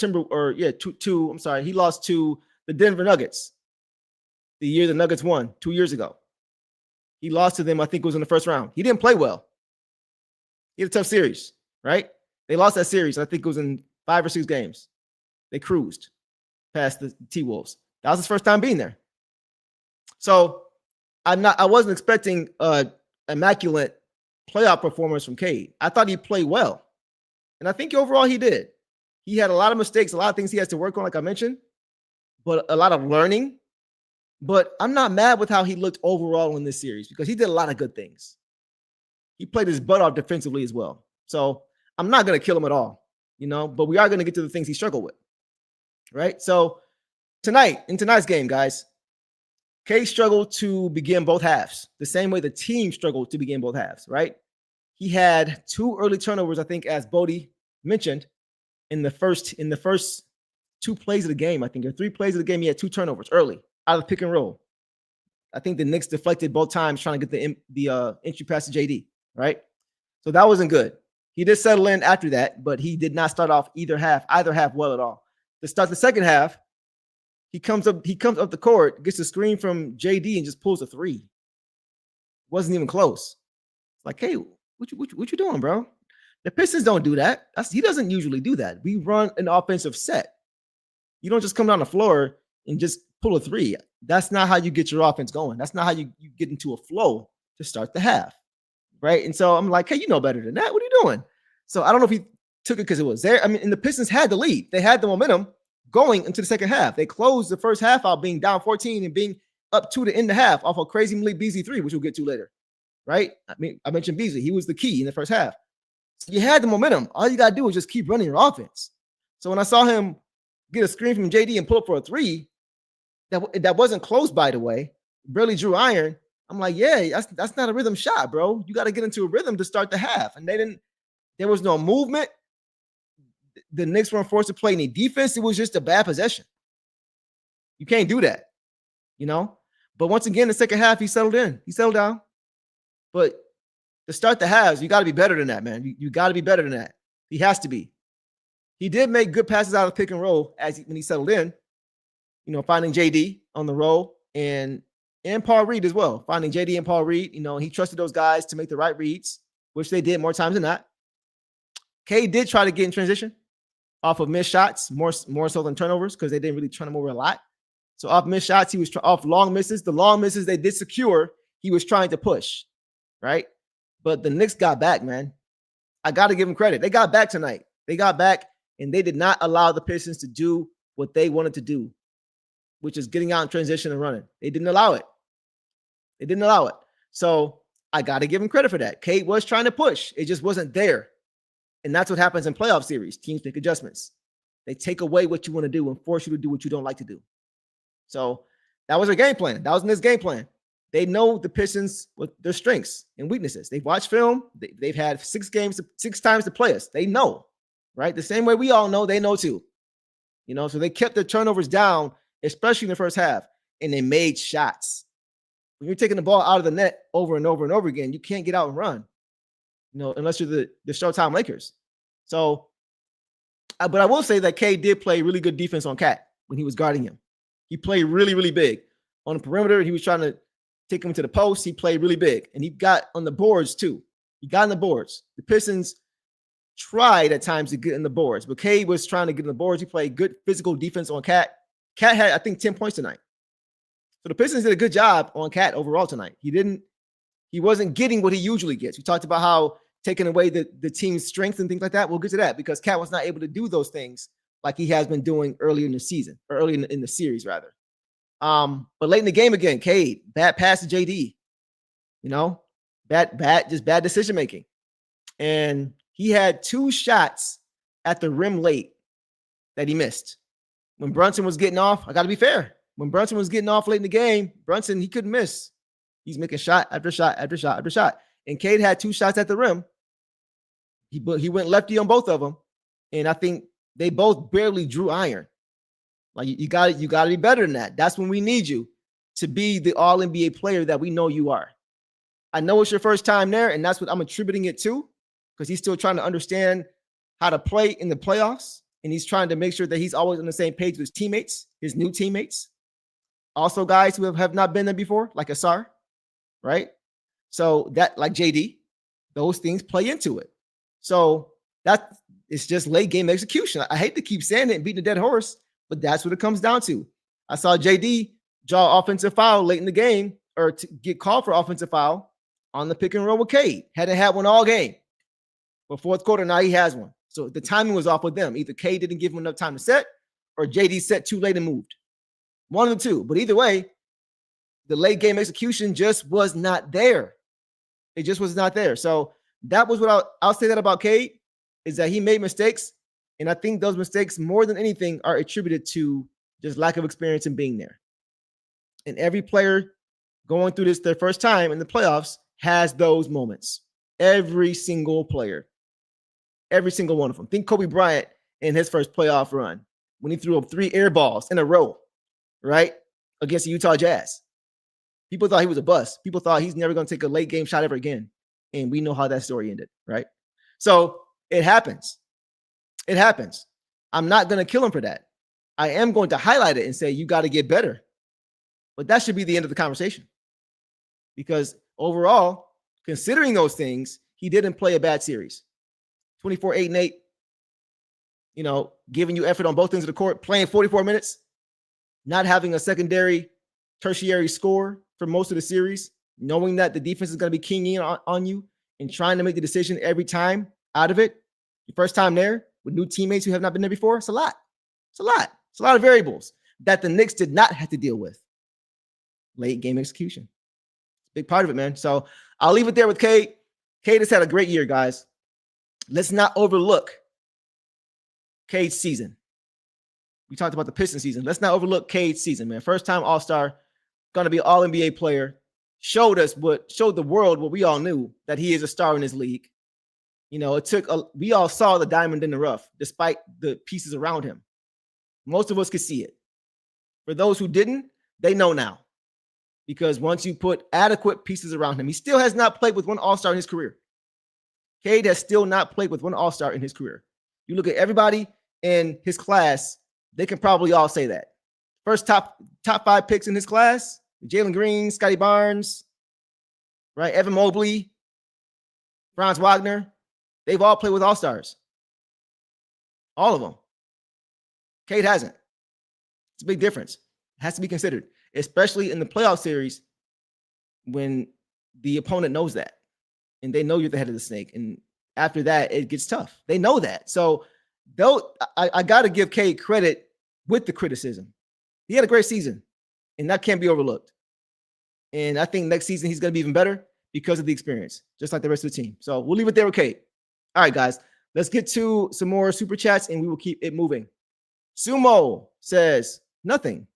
he lost to the Denver Nuggets the year the Nuggets won 2 years ago. He lost to them, I think it was in the first round. He didn't play well. He had a tough series, right? They lost that series. I think it was in 5 or 6 games. They cruised past the T-Wolves. That was his first time being there. So I wasn't expecting an immaculate playoff performance from Cade. I thought he played well. And I think overall he did. He had a lot of mistakes, a lot of things he has to work on, like I mentioned, but a lot of learning. But I'm not mad with how he looked overall in this series because he did a lot of good things. He played his butt off defensively as well. So I'm not going to kill him at all, but we are going to get to the things he struggled with, right? So in tonight's game, guys, Cade struggled to begin both halves, the same way the team struggled to begin both halves, right? He had 2 early turnovers, I think, as Bodie mentioned, in the first 2 plays of the game, I think, or 3 plays of the game, he had 2 turnovers early out of the pick and roll. I think the Knicks deflected both times trying to get the entry pass to JD, right? So that wasn't good. He did settle in after that, but he did not start off either half well at all. To start the second half, he comes up the court, gets a screen from JD, and just pulls a 3. Wasn't even close. It's like, hey, what you doing, bro? The Pistons don't do that. He doesn't usually do that. We run an offensive set. You don't just come down the floor and just pull a 3. That's not how you get your offense going. That's not how you get into a flow to start the half, right? And so I'm like, hey, you know better than that. What are you doing? So I don't know if he took it because it was there. I mean, and the Pistons had the lead. They had the momentum going into the second half. They closed the first half out being down 14 and being up 2 to end the half off a crazy Malik Beasley 3, which we'll get to later, right? I mean, I mentioned Beasley. He was the key in the first half. So you had the momentum. All you got to do is just keep running your offense. So when I saw him get a screen from JD and pull up for a 3, that wasn't close, by the way, barely drew iron. I'm like, yeah, that's not a rhythm shot, bro. You got to get into a rhythm to start the half. And there was no movement. The Knicks weren't forced to play any defense. It was just a bad possession. You can't do that, But once again, the second half, he settled in. He settled down. But to start the halves, you got to be better than that, man. You got to be better than that. He has to be. He did make good passes out of pick and roll when he settled in, finding JD on the roll and Paul Reed as well. Finding JD and Paul Reed, he trusted those guys to make the right reads, which they did more times than not. Cade did try to get in transition. off of missed shots, more so than turnovers, because they didn't really turn him over a lot. So off missed shots, he was off long misses. The long misses they did secure, he was trying to push, right? But the Knicks got back, man. I got to give them credit. They got back tonight. They got back, and they did not allow the Pistons to do what they wanted to do, which is getting out in transition and running. They didn't allow it. They didn't allow it. So I got to give him credit for that. Cade was trying to push. It just wasn't there. And that's what happens in playoff series. Teams make adjustments. They take away what you want to do and force you to do what you don't like to do. So that was their game plan. That was in this game plan. They know the Pistons with their strengths and weaknesses. They've watched film. They've had 6 times to play us. They know, right? The same way we all know, they know too. So they kept the turnovers down, especially in the first half, and they made shots. When you're taking the ball out of the net over and over and over again, you can't get out and run, unless you're the Showtime Lakers. So, but I will say that Cade did play really good defense on Cat when he was guarding him. He played really, really big. On the perimeter, he was trying to take him to the post. He played really big. And he got on the boards too. He got on the boards. The Pistons tried at times to get in the boards, but Cade was trying to get in the boards. He played good physical defense on Cat. Cat had, I think, 10 points tonight. So the Pistons did a good job on Cat overall tonight. He wasn't getting what he usually gets. We talked about how taking away the team's strength and things like that. We'll get to that because Cat was not able to do those things like he has been doing earlier in the season, or early in the series, rather. But late in the game again, Cade, bad pass to JD, bad decision making. And he had 2 shots at the rim late that he missed. When Brunson was getting off, I got to be fair. When Brunson was getting off late in the game, Brunson, he couldn't miss. He's making shot after shot after shot after shot. And Cade had 2 shots at the rim. He went lefty on both of them. And I think they both barely drew iron. Like you got to be better than that. That's when we need you to be the all NBA player that we know you are. I know it's your first time there, and that's what I'm attributing it to, because he's still trying to understand how to play in the playoffs, and he's trying to make sure that he's always on the same page with his teammates, his new teammates. Also, guys who have not been there before, like Asar, right? So that, like JD, those things play into it. So it's just late game execution. I hate to keep saying it and beating a dead horse, but that's what it comes down to. I saw JD draw offensive foul late in the game, or to get called for offensive foul on the pick and roll with Cade. Hadn't had one all game. But fourth quarter, now he has one. So the timing was off with them. Either Cade didn't give him enough time to set, or JD set too late and moved. One of the two. But either way, the late game execution just was not there. It just was not there. So that was what I'll say that about Cade, is that he made mistakes. And I think those mistakes, more than anything, are attributed to just lack of experience in being there. And every player going through this their first time in the playoffs has those moments. Every single player. Every single one of them. Think Kobe Bryant in his first playoff run when he threw up 3 air balls in a row, right? Against the Utah Jazz. People thought he was a bust. People thought he's never going to take a late game shot ever again. And we know how that story ended, right? So it happens. It happens. I'm not going to kill him for that. I am going to highlight it and say, you got to get better. But that should be the end of the conversation. Because overall, considering those things, he didn't play a bad series. 24, 8, and 8, giving you effort on both ends of the court, playing 44 minutes, not having a secondary, tertiary score for most of the series, knowing that the defense is going to be keying in on you and trying to make the decision every time out of it. Your first time there with new teammates who have not been there before, it's a lot. It's a lot. It's a lot of variables that the Knicks did not have to deal with. Late game execution. Big part of it, man. So I'll leave it there with Cade. Cade has had a great year, guys. Let's not overlook Cade's season. We talked about the Pistons season. Let's not overlook Cade's season, man. First time All-Star, going to be an All-NBA player. Showed the world what we all knew, that he is a star in this league. We all saw the diamond in the rough, despite the pieces around him. Most of us could see it. For those who didn't, they know now. Because once you put adequate pieces around him, he still has not played with one All-Star in his career. Cade has still not played with one All-Star in his career. You look at everybody in his class, they can probably all say that. First top 5 picks in his class, Jalen Green, Scotty Barnes, right? Evan Mobley, Franz Wagner. They've all played with All-Stars. All of them. Cade hasn't. It's a big difference. It has to be considered, especially in the playoff series when the opponent knows that and they know you're the head of the snake. And after that, it gets tough. They know that. So though I got to give Cade credit with the criticism. He had a great season, and that can't be overlooked. And I think next season he's going to be even better because of the experience, just like the rest of the team. So we'll leave it there with Cade. All right, guys, let's get to some more super chats, and we will keep it moving. Sumo says nothing.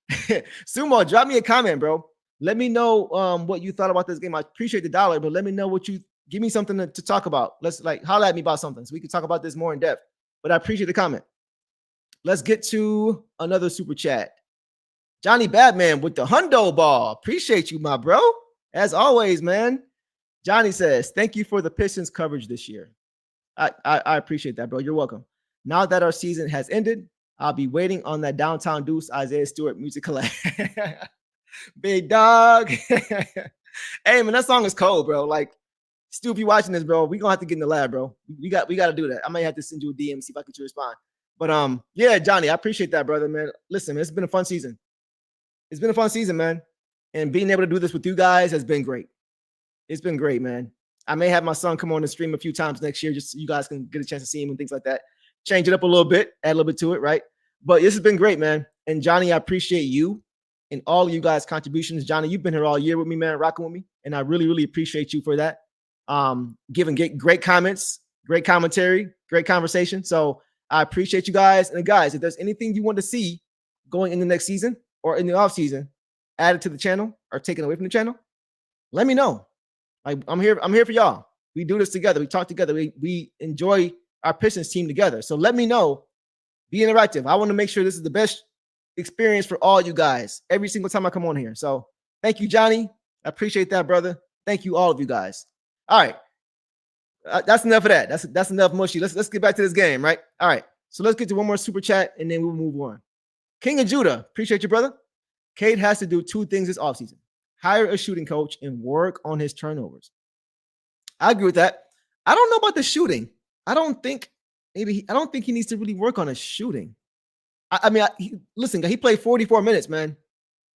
Sumo, drop me a comment, bro. Let me know what you thought about this game. I appreciate the dollar, but let me know what you give me something to talk about. Let's holler at me about something so we can talk about this more in depth. But I appreciate the comment. Let's get to another super chat. Johnny Batman with the hundo ball. Appreciate you, my bro. As always, man. Johnny says, thank you for the Pistons coverage this year. I appreciate that, bro. You're welcome. Now that our season has ended, I'll be waiting on that Downtown Deuce Isaiah Stewart music collab. Big dog. Hey, man, that song is cold, bro. Like, Stu, if you watching this, bro, we gonna have to get in the lab, bro. We got to do that. I might have to send you a DM, see if I can respond. But yeah, Johnny, I appreciate that, brother, man. Listen, man, it's been a fun season. It's been a fun season, man. And being able to do this with you guys has been great. It's been great, man. I may have my son come on the stream a few times next year, just so you guys can get a chance to see him and things like that. Change it up a little bit, add a little bit to it, right? But this has been great, man. And Johnny, I appreciate you and all of you guys' contributions. Johnny, you've been here all year with me, man, rocking with me. And I really, really appreciate you for that. Giving great comments, great commentary, great conversation. So I appreciate you guys. And guys, if there's anything you want to see going in the next season or in the off season, added to the channel or taken away from the channel, let me know. Like, I'm here for y'all. We do this together. We talk together. We enjoy our Pistons team together. So let me know. Be interactive. I want to make sure this is the best experience for all you guys every single time I come on here. So thank you, Johnny. I appreciate that, brother. Thank you, all of you guys. All right. That's enough of that. That's enough mushy. Let's get back to this game, right? All right. So let's get to one more super chat and then we'll move on. King of Judah, appreciate you, brother. Cade has to do two things this offseason: hire a shooting coach and work on his turnovers. I agree with that. I don't know about the shooting. I don't think he needs to really work on his shooting. Listen, he played 44 minutes, man.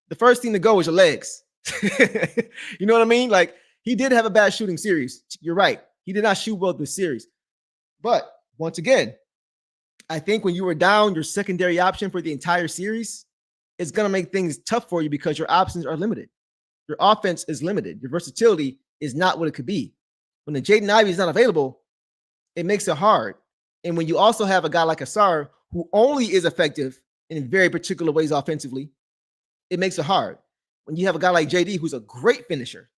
The first thing to go is your legs. You know what I mean? Like, he did have a bad shooting series. You're right. He did not shoot well this series. But once again, I think when you were down your secondary option for the entire series, it's going to make things tough for you because your options are limited. Your offense is limited. Your versatility is not what it could be. When the Jaden Ivey is not available, it makes it hard. And when you also have a guy like Asar who only is effective in very particular ways offensively, it makes it hard. When you have a guy like JD who's a great finisher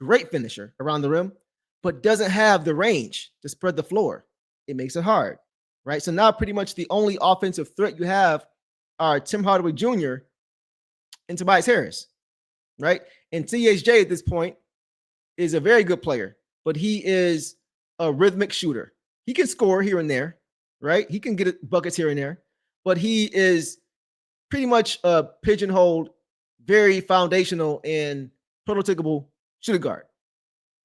around the rim, but doesn't have the range to spread the floor, it makes it hard, right? So now pretty much the only offensive threat you have are Tim Hardaway Jr. and Tobias Harris, right? And CHJ at this point is a very good player, but he is a rhythmic shooter. He can score here and there, right? He can get buckets here and there, but he is pretty much a pigeonholed, very foundational and prototypical shooting guard.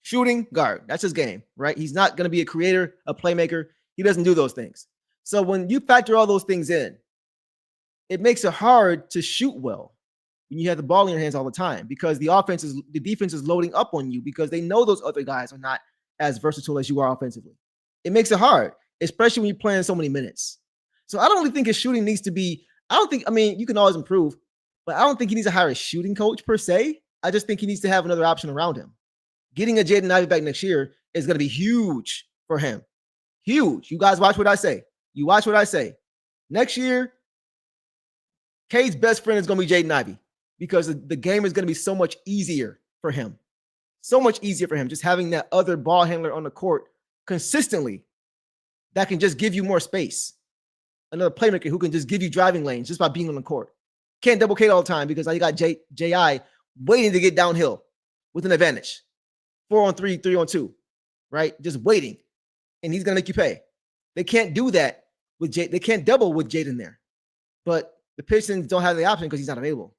Shooting guard. That's his game, right? He's not going to be a creator, a playmaker. He doesn't do those things. So when you factor all those things in, it makes it hard to shoot well when you have the ball in your hands all the time because the defense is loading up on you because they know those other guys are not as versatile as you are offensively. It makes it hard, especially when you're playing so many minutes. So I don't really think his shooting needs to be, you can always improve, but I don't think he needs to hire a shooting coach per se. I just think he needs to have another option around him. Getting a Jaden Ivey back next year is going to be huge for him. Huge. You guys watch what I say. You watch what I say. Next year, Cade's best friend is going to be Jaden Ivey because the game is going to be so much easier for him. So much easier for him just having that other ball handler on the court consistently that can just give you more space. Another playmaker who can just give you driving lanes just by being on the court. Can't double Cade all the time because now you got J.I. waiting to get downhill with an advantage. 4-on-3, 3-on-2, right? Just waiting. And he's going to make you pay. They can't do that with They can't double with Jaden there. But the Pistons don't have the option because he's not available.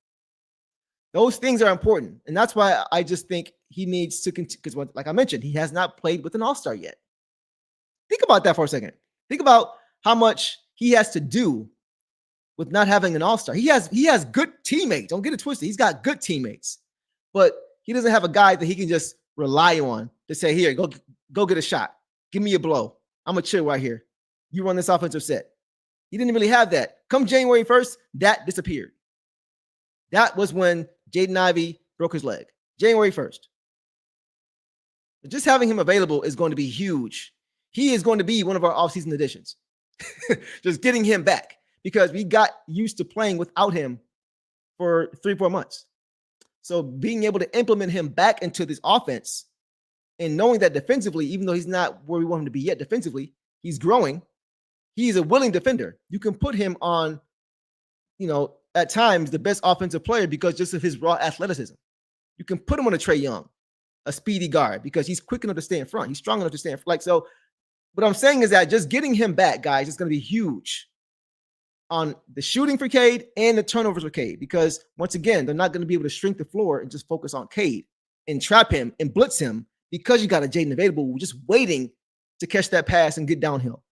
Those things are important. And that's why I just think he needs to continue. Because like I mentioned, he has not played with an all-star yet. Think about that for a second. Think about how much he has to do with not having an all-star. He has good teammates. Don't get it twisted. He's got good teammates, but he doesn't have a guy that he can just rely on to say, here, go get a shot. Give me a blow. I'm a chill right here. You run this offensive set. He didn't really have that. Come January 1st, that disappeared. That was when Jaden Ivey broke his leg. January 1st. Just having him available is going to be huge. He is going to be one of our offseason additions. Just getting him back, because we got used to playing without him for 3-4 months. So being able to implement him back into this offense and knowing that defensively, even though he's not where we want him to be yet defensively, he's growing. He's a willing defender. You can put him on, at times the best offensive player because just of his raw athleticism. You can put him on a Trae Young, a speedy guard, because he's quick enough to stay in front. He's strong enough to stay in front. So what I'm saying is that just getting him back, guys, is going to be huge on the shooting for Cade and the turnovers for Cade, because once again, they're not going to be able to shrink the floor and just focus on Cade and trap him and blitz him because you got a Jaden available, just waiting to catch that pass and get downhill,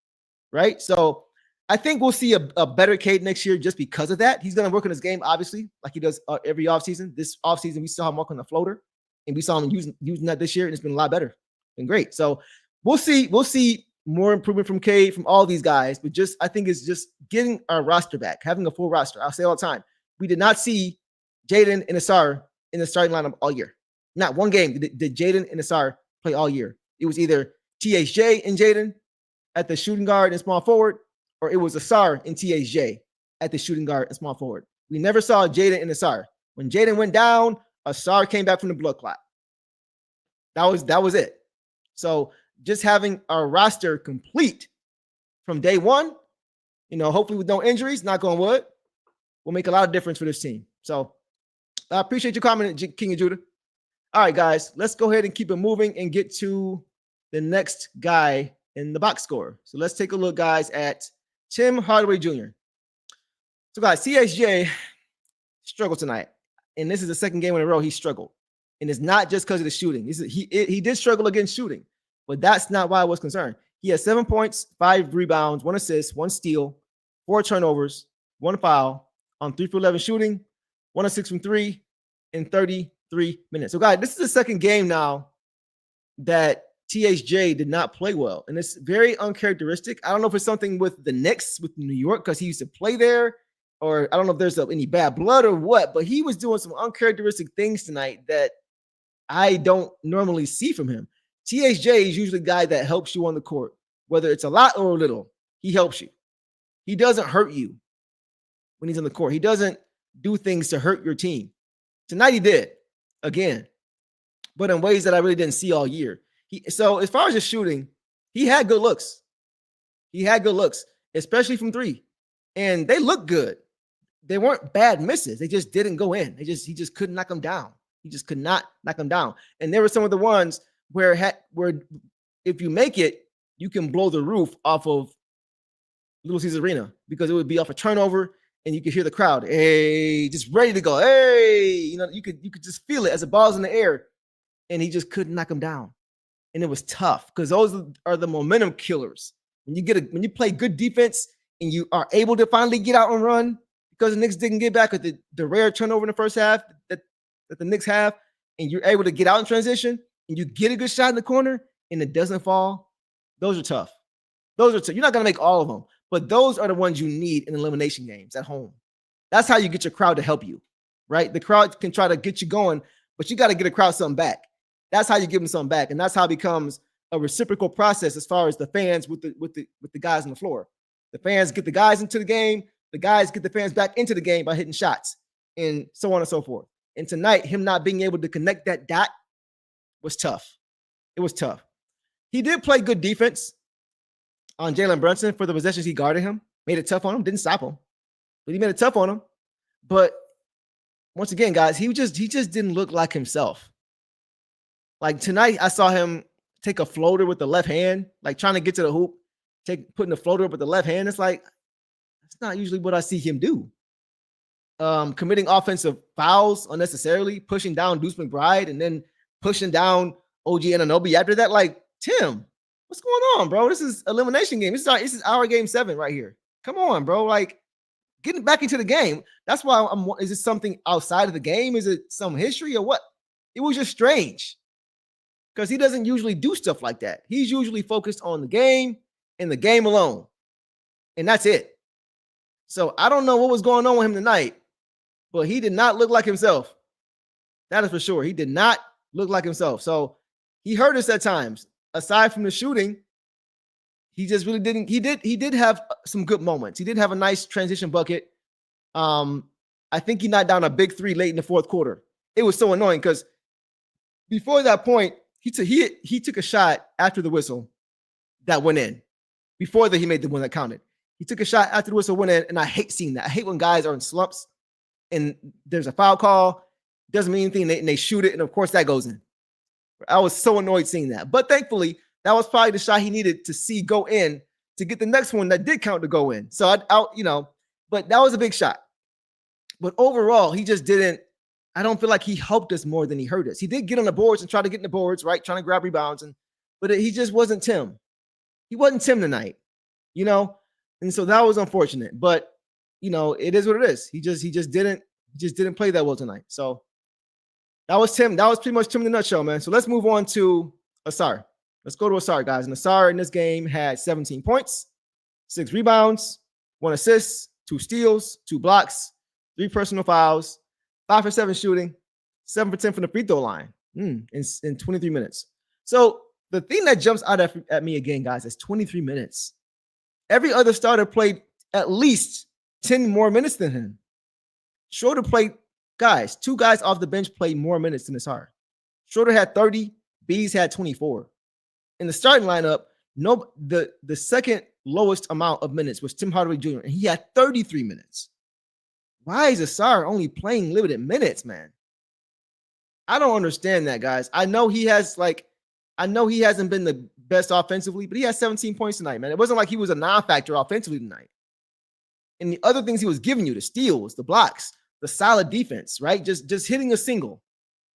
right? So I think we'll see a better Cade next year just because of that. He's going to work on his game, obviously, like he does every offseason. This offseason, we saw him work on the floater, and we saw him using that this year, and it's been a lot better. It's been great. So we'll see more improvement from Cade, from all these guys, but I think it's just getting our roster back, having a full roster. I'll say all the time, we did not see Jaden and Asar in the starting lineup all year. Not one game did Jaden and Asar play all year. It was either THJ and Jaden at the shooting guard and small forward, or it was Asar and THJ at the shooting guard and small forward. We never saw Jaden and Asar. When Jaden went down, Asar came back from the blood clot. That was it. So just having our roster complete from day one, hopefully with no injuries, knock on wood, will make a lot of difference for this team. So I appreciate your comment, King of Judah. All right, guys, let's go ahead and keep it moving and get to the next guy in the box score. So let's take a look, guys, at Tim Hardaway Jr. So, guys, CHJ struggled tonight, and this is the second game in a row he struggled. And it's not just because of the shooting. He did struggle against shooting, but that's not why I was concerned. He had 7 points, 5 rebounds, 1 assist, 1 steal, 4 turnovers, 1 foul on 3 for 11 shooting, 1 of 6 from 3 in 33 minutes. So, guys, this is the second game now that THJ did not play well, and it's very uncharacteristic. I don't know if it's something with the Knicks, with New York, because he used to play there, or I don't know if there's any bad blood or what, but he was doing some uncharacteristic things tonight that I don't normally see from him. THJ is usually the guy that helps you on the court, whether it's a lot or a little. He helps you. He doesn't hurt you when he's on the court. He doesn't do things to hurt your team. Tonight he did, again, but in ways that I really didn't see all year. So as far as his shooting, he had good looks. He had good looks, especially from 3. And they looked good. They weren't bad misses. They just didn't go in. He just couldn't knock them down. He just could not knock them down. And there were some of the ones where if you make it, you can blow the roof off of Little Caesars Arena, because it would be off a turnover and you could hear the crowd, hey, just ready to go. Hey, you could just feel it as the ball's in the air, and he just couldn't knock them down. And it was tough because those are the momentum killers. When you play good defense and you are able to finally get out and run, because the Knicks didn't get back with the rare turnover in the first half that the Knicks have, and you're able to get out in transition and you get a good shot in the corner and it doesn't fall, those are tough. Those are tough. You're not going to make all of them, but those are the ones you need in elimination games at home. That's how you get your crowd to help you, right? The crowd can try to get you going, but you got to get a crowd something back. That's how you give them something back, and that's how it becomes a reciprocal process as far as the fans with the guys on the floor. The fans get the guys into the game. The guys get the fans back into the game by hitting shots, and so on and so forth. And tonight, him not being able to connect that dot was tough. It was tough. He did play good defense on Jalen Brunson for the possessions he guarded him. Made it tough on him. Didn't stop him, but he made it tough on him. But once again, guys, he just didn't look like himself. Like tonight, I saw him take a floater with the left hand, like trying to get to the hoop, putting the floater up with the left hand. It's like, that's not usually what I see him do. Committing offensive fouls unnecessarily, pushing down Deuce McBride, and then pushing down OG Anunoby after that. Like, Tim, what's going on, bro? This is elimination game. This is our game 7 right here. Come on, bro. Like, getting back into the game. That's why is it something outside of the game? Is it some history or what? It was just strange because he doesn't usually do stuff like that. He's usually focused on the game and the game alone. And that's it. So I don't know what was going on with him tonight, but he did not look like himself. That is for sure. He did not look like himself. So he hurt us at times. Aside from the shooting, he just really didn't. He did have some good moments. He did have a nice transition bucket. I think he knocked down a big three late in the fourth quarter. It was so annoying because before that point, he took a shot after the whistle that went in. Before that, he made the one that counted. He took a shot after the whistle went in, and I hate seeing that. I hate when guys are in slumps and there's a foul call, doesn't mean anything, and they shoot it, and of course that goes in. I was so annoyed seeing that. But thankfully, that was probably the shot he needed to see go in to get the next one that did count to go in. So but that was a big shot. But overall, he just didn't. I don't feel like he helped us more than he hurt us. He did get on the boards and try to get in the boards, right? Trying to grab rebounds, but he just wasn't Tim. He wasn't Tim tonight, and so that was unfortunate. But it is what it is. He just didn't play that well tonight. So that was Tim. That was pretty much Tim in a nutshell, man. So let's move on to Asar. Let's go to Asar, guys. And Asar in this game had 17 points, 6 rebounds, 1 assist, 2 steals, 2 blocks, 3 personal fouls, 5 for 7 shooting, 7 for 10 from the free throw line in 23 minutes. So the thing that jumps out at me again, guys, is 23 minutes. Every other starter played at least 10 more minutes than him. Schroeder played, guys, 2 guys off the bench played more minutes than Asar. Schroeder had 30, Bees had 24. In the starting lineup, the second lowest amount of minutes was Tim Hardaway Jr., and he had 33 minutes. Why is Asar only playing limited minutes, man? I don't understand that, guys. I know he hasn't been the best offensively, but he had 17 points tonight, man. It wasn't like he was a non-factor offensively tonight. And the other things he was giving you, the steals, the blocks, the solid defense, right? Just hitting a single,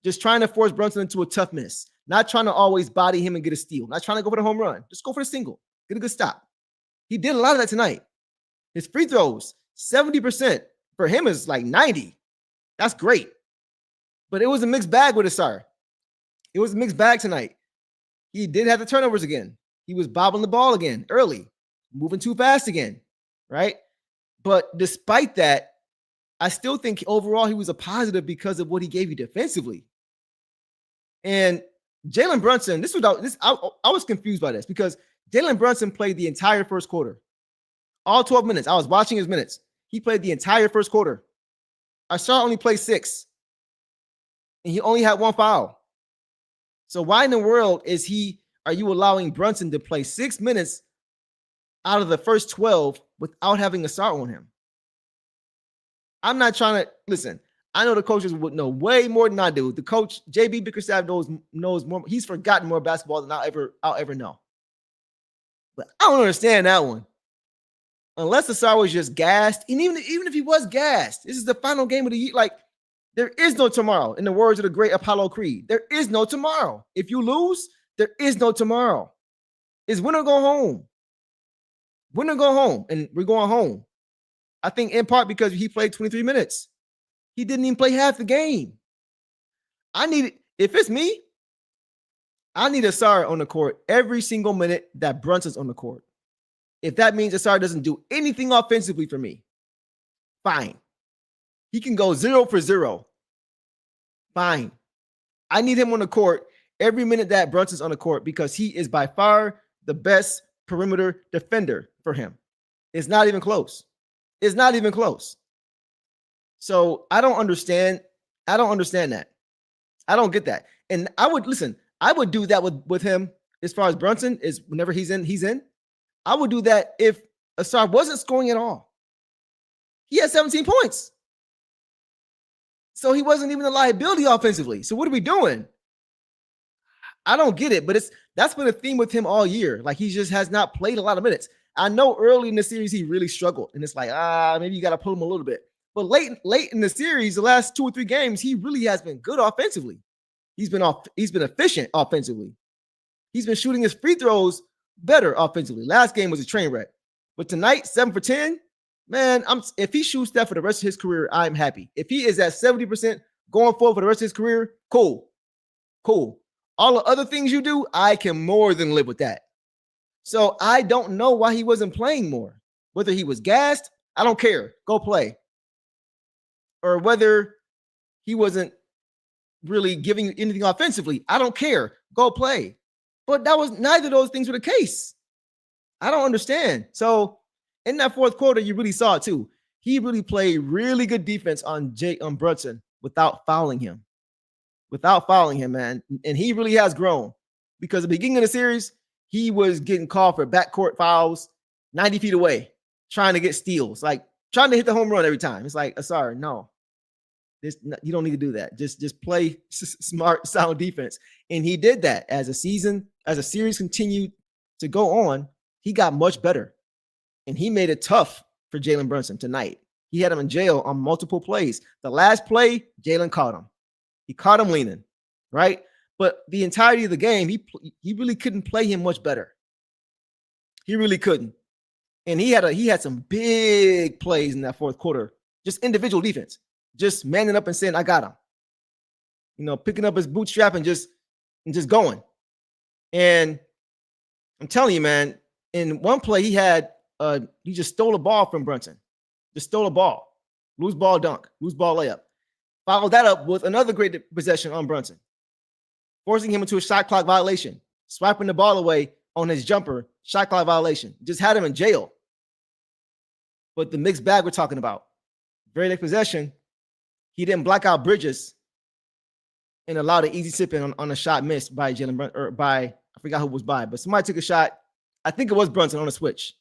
just trying to force Brunson into a tough miss, not trying to always body him and get a steal, not trying to go for the home run. Just go for the single, get a good stop. He did a lot of that tonight. His free throws, 70%. For him is like 90. That's great. But it was a mixed bag with Asar. It was a mixed bag tonight. He did have the turnovers again. He was bobbling the ball again early, moving too fast again, right? But despite that, I still think overall he was a positive because of what he gave you defensively. And Jalen Brunson, I was confused by this because Jalen Brunson played the entire first quarter, all 12 minutes. I was watching his minutes. He played the entire first quarter. Asar only played 6, and he only had 1 foul. So why in the world are you allowing Brunson to play 6 minutes out of the first 12 without having Asar on him? I'm not trying to listen. I know the coaches would know way more than I do. The coach, JB Bickerstaff, knows more. He's forgotten more basketball than I'll ever know. But I don't understand that one. Unless Asar was just gassed, and even if he was gassed, this is the final game of the year. Like, there is no tomorrow. In the words of the great Apollo Creed, there is no tomorrow. If you lose, there is no tomorrow. It's win or go home. Win or go home, and we're going home. I think in part because he played 23 minutes. He didn't even play half the game. If it's me, I need Asar on the court every single minute that Brunson's on the court. If that means Asar doesn't do anything offensively for me, fine. He can go 0 for 0. Fine. I need him on the court every minute that Brunson's on the court because he is by far the best perimeter defender for him. It's not even close. It's not even close. So I don't understand that. I don't get that. And I would do that with him as far as Brunson is whenever he's in. I would do that if Asar wasn't scoring at all. He had 17 points. So he wasn't even a liability offensively. So what are we doing? I don't get it, but that's been a theme with him all year. Like, he just has not played a lot of minutes. I know early in the series he really struggled, and it's like, maybe you got to pull him a little bit. But late in the series, the last 2 or 3 games, he really has been good offensively. He's been efficient offensively. He's been shooting his free throws better offensively. Last game was a train wreck. But tonight, 7 for 10, man, if he shoots that for the rest of his career, I'm happy. If he is at 70% going forward for the rest of his career, cool. All the other things you do, I can more than live with that. So I don't know why he wasn't playing more. Whether he was gassed, I don't care. Go play. Or whether he wasn't really giving you anything offensively, I don't care. Go play. But that was neither of those things were the case. I don't understand. So in that fourth quarter, you really saw it too. He really played really good defense on Brunson without fouling him. Man. And he really has grown, because at the beginning of the series, he was getting called for backcourt fouls 90 feet away, trying to get steals, like trying to hit the home run every time. It's like, sorry, no. You don't need to do that. Just play smart, sound defense. And he did that as a series continued to go on. He got much better, and he made it tough for Jalen Brunson tonight. He had him in jail on multiple plays. The last play, Jalen caught him. He caught him leaning, right? But the entirety of the game, he really couldn't play him much better. He really couldn't. And he had some big plays in that fourth quarter, just individual defense, just manning up and saying, I got him. Picking up his bootstrap and just going. And I'm telling you, man, in one play he just stole a ball from Brunson. Just stole a ball. Loose ball dunk, loose ball layup. Followed that up with another great possession on Brunson, forcing him into a shot clock violation, swiping the ball away on his jumper, shot clock violation. Just had him in jail. But the mixed bag we're talking about, very next possession, he didn't block out Bridges and allowed an easy sip-in on a shot missed by Jalen Brunson, or I forgot who was by, but somebody took a shot. I think it was Brunson on a switch.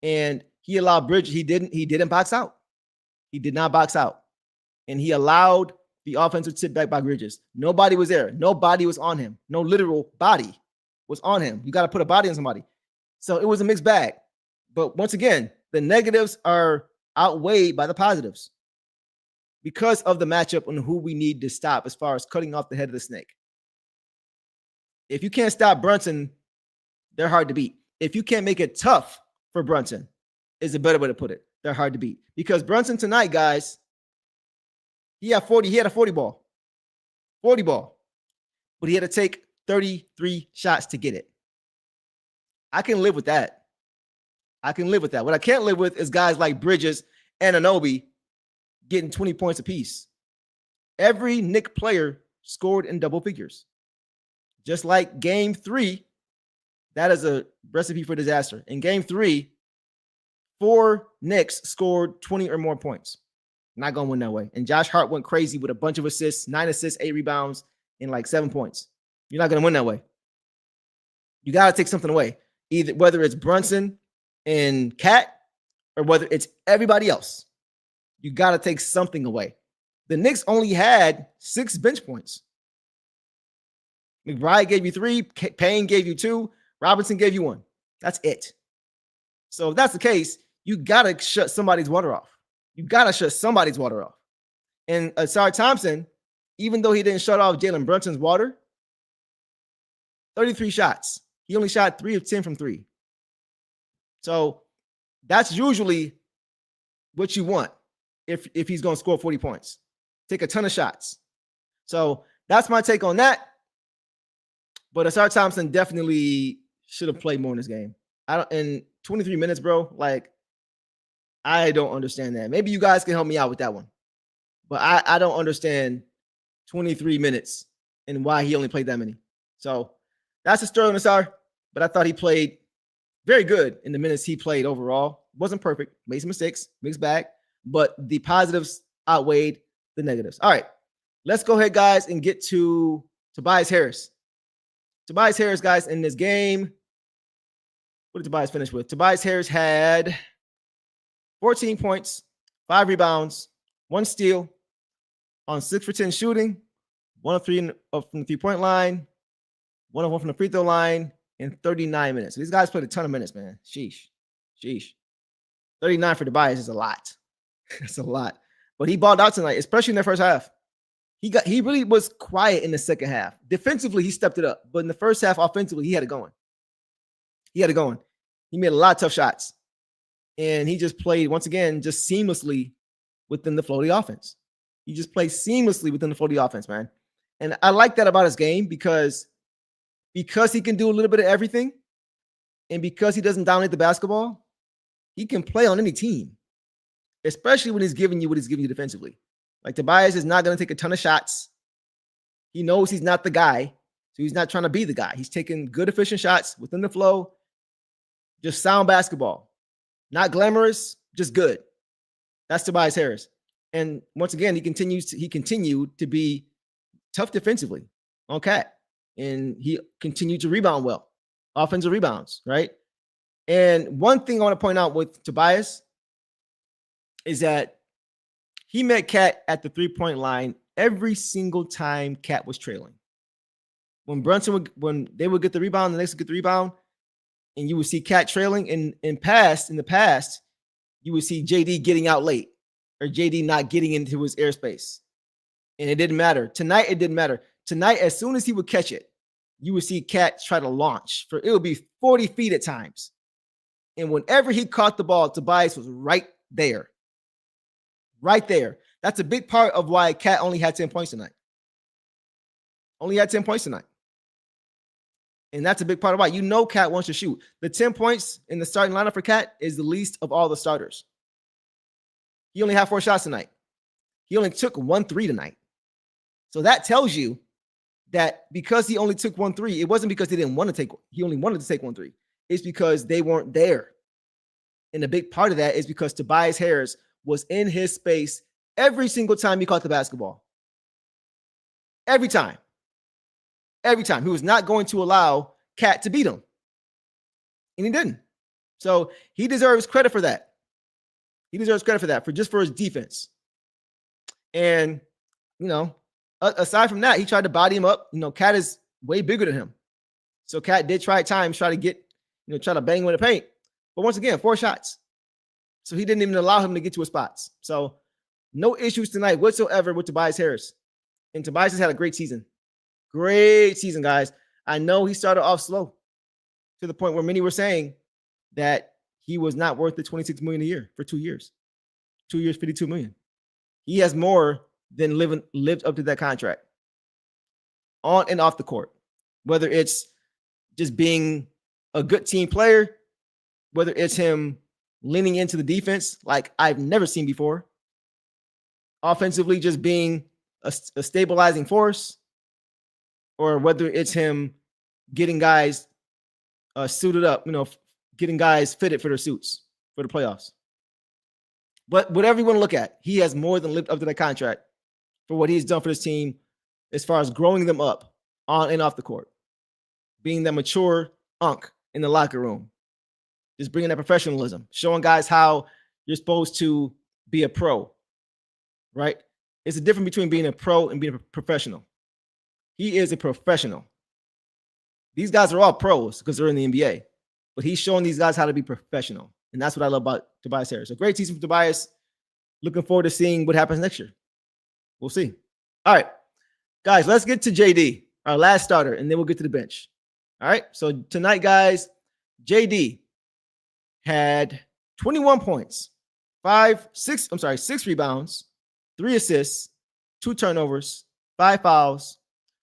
And he allowed Bridges. He didn't box out. He did not box out. And he allowed the offensive tip back by Bridges. Nobody was there. Nobody was on him. No literal body was on him. You got to put a body on somebody. So it was a mixed bag. But once again, the negatives are outweighed by the positives because of the matchup and who we need to stop as far as cutting off the head of the snake. If you can't stop Brunson, they're hard to beat. If you can't make it tough for Brunson, is a better way to put it. They're hard to beat. Because Brunson tonight, guys, he had a 40 ball. 40 ball. But he had to take 33 shots to get it. I can live with that. What I can't live with is guys like Bridges and Anunoby getting 20 points apiece. Every Knicks player scored in double figures. Just like game 3, that is a recipe for disaster. In game 3, 4 Knicks scored 20 or more points. Not going to win that way. And Josh Hart went crazy with a bunch of assists, 9 assists, 8 rebounds, and like 7 points. You're not going to win that way. You got to take something away. Either whether it's Brunson and Cat or whether it's everybody else. You got to take something away. The Knicks only had 6 bench points. McBride gave you 3. Payne gave you 2. Robinson gave you 1. That's it. So if that's the case, you got to shut somebody's water off. And Asar Thompson, even though he didn't shut off Jalen Brunson's water, 33 shots. He only shot 3 of 10 from 3. So that's usually what you want if he's going to score 40 points. Take a ton of shots. So that's my take on that. But Asar Thompson definitely should have played more in this game. In 23 minutes, bro, like, I don't understand that. Maybe you guys can help me out with that one. But I don't understand 23 minutes and why he only played that many. So that's a Sterling Asar. But I thought he played very good in the minutes he played overall. Wasn't perfect. Made some mistakes. Mixed bag. But the positives outweighed the negatives. All right. Let's go ahead, guys, and get to Tobias Harris. Tobias Harris, guys, in this game. What did Tobias finish with? Tobias Harris had 14 points, 5 rebounds, 1 steal on 6 for 10 shooting, 1 of 3 from the 3-point line, 1 of 1 from the free throw line in 39 minutes. So these guys played a ton of minutes, man. Sheesh. 39 for Tobias is a lot. It's a lot. But he balled out tonight, especially in the first half. He really was quiet in the second half. Defensively, he stepped it up. But in the first half, offensively, he had it going. He made a lot of tough shots. And he just played, once again, just seamlessly within the flow of the offense. He just plays seamlessly within the flow of the offense, man. And I like that about his game because he can do a little bit of everything, and because he doesn't dominate the basketball, he can play on any team, especially when he's giving you what he's giving you defensively. Like, Tobias is not going to take a ton of shots. He knows he's not the guy, so he's not trying to be the guy. He's taking good, efficient shots within the flow, just sound basketball. Not glamorous, just good. That's Tobias Harris. And once again, he continued to be tough defensively on Cat. And he continued to rebound well. Offensive rebounds, right? And one thing I want to point out with Tobias is that he met Cat at the three-point line every single time Cat was trailing. When they would get the rebound, the Knicks would get the rebound, and you would see Cat trailing. In the past, you would see JD getting out late or JD not getting into his airspace. And it didn't matter. Tonight, it didn't matter. Tonight, as soon as he would catch it, you would see Cat try to launch. It would be 40 feet at times. And whenever he caught the ball, Tobias was right there. Right there. That's a big part of why Cat only had 10 points tonight. Only had 10 points tonight. And that's a big part of why. You know Cat wants to shoot. The 10 points in the starting lineup for Cat is the least of all the starters. He only had 4 shots tonight. He only took 1 3 tonight. So that tells you that because he only took 1 3, it wasn't because he only wanted to take 1 3. It's because they weren't there. And a big part of that is because Tobias Harris was in his space every single time he caught the basketball. Every time. Every time. He was not going to allow Cat to beat him. And he didn't. So he deserves credit for that. He deserves credit for that, for his defense. And, aside from that, he tried to body him up. Cat is way bigger than him. So Cat did try at times, try to bang with the paint. But once again, 4 shots. So he didn't even allow him to get to his spots. So no issues tonight whatsoever with Tobias Harris. And Tobias has had a great season. Great season, guys. I know he started off slow to the point where many were saying that he was not worth the $26 million a year for 2 years. 2 years, $52 million. He has more than lived up to that contract on and off the court, whether it's just being a good team player, whether it's him leaning into the defense like I've never seen before, offensively just being a stabilizing force, or whether it's him getting guys suited up, getting guys fitted for their suits for the playoffs. But whatever you want to look at, he has more than lived up to that contract for what he's done for this team as far as growing them up on and off the court, being that mature unk in the locker room, just bringing that professionalism, showing guys how you're supposed to be a pro, right? It's a difference between being a pro and being a professional. He is a professional. These guys are all pros because they're in the NBA, but he's showing these guys how to be professional. And that's what I love about Tobias Harris. A great season for Tobias. Looking forward to seeing what happens next year. We'll see. All right, guys, let's get to JD, our last starter, and then we'll get to the bench. All right, so tonight, guys, JD had 21 points, 6 rebounds, 3 assists, 2 turnovers, 5 fouls,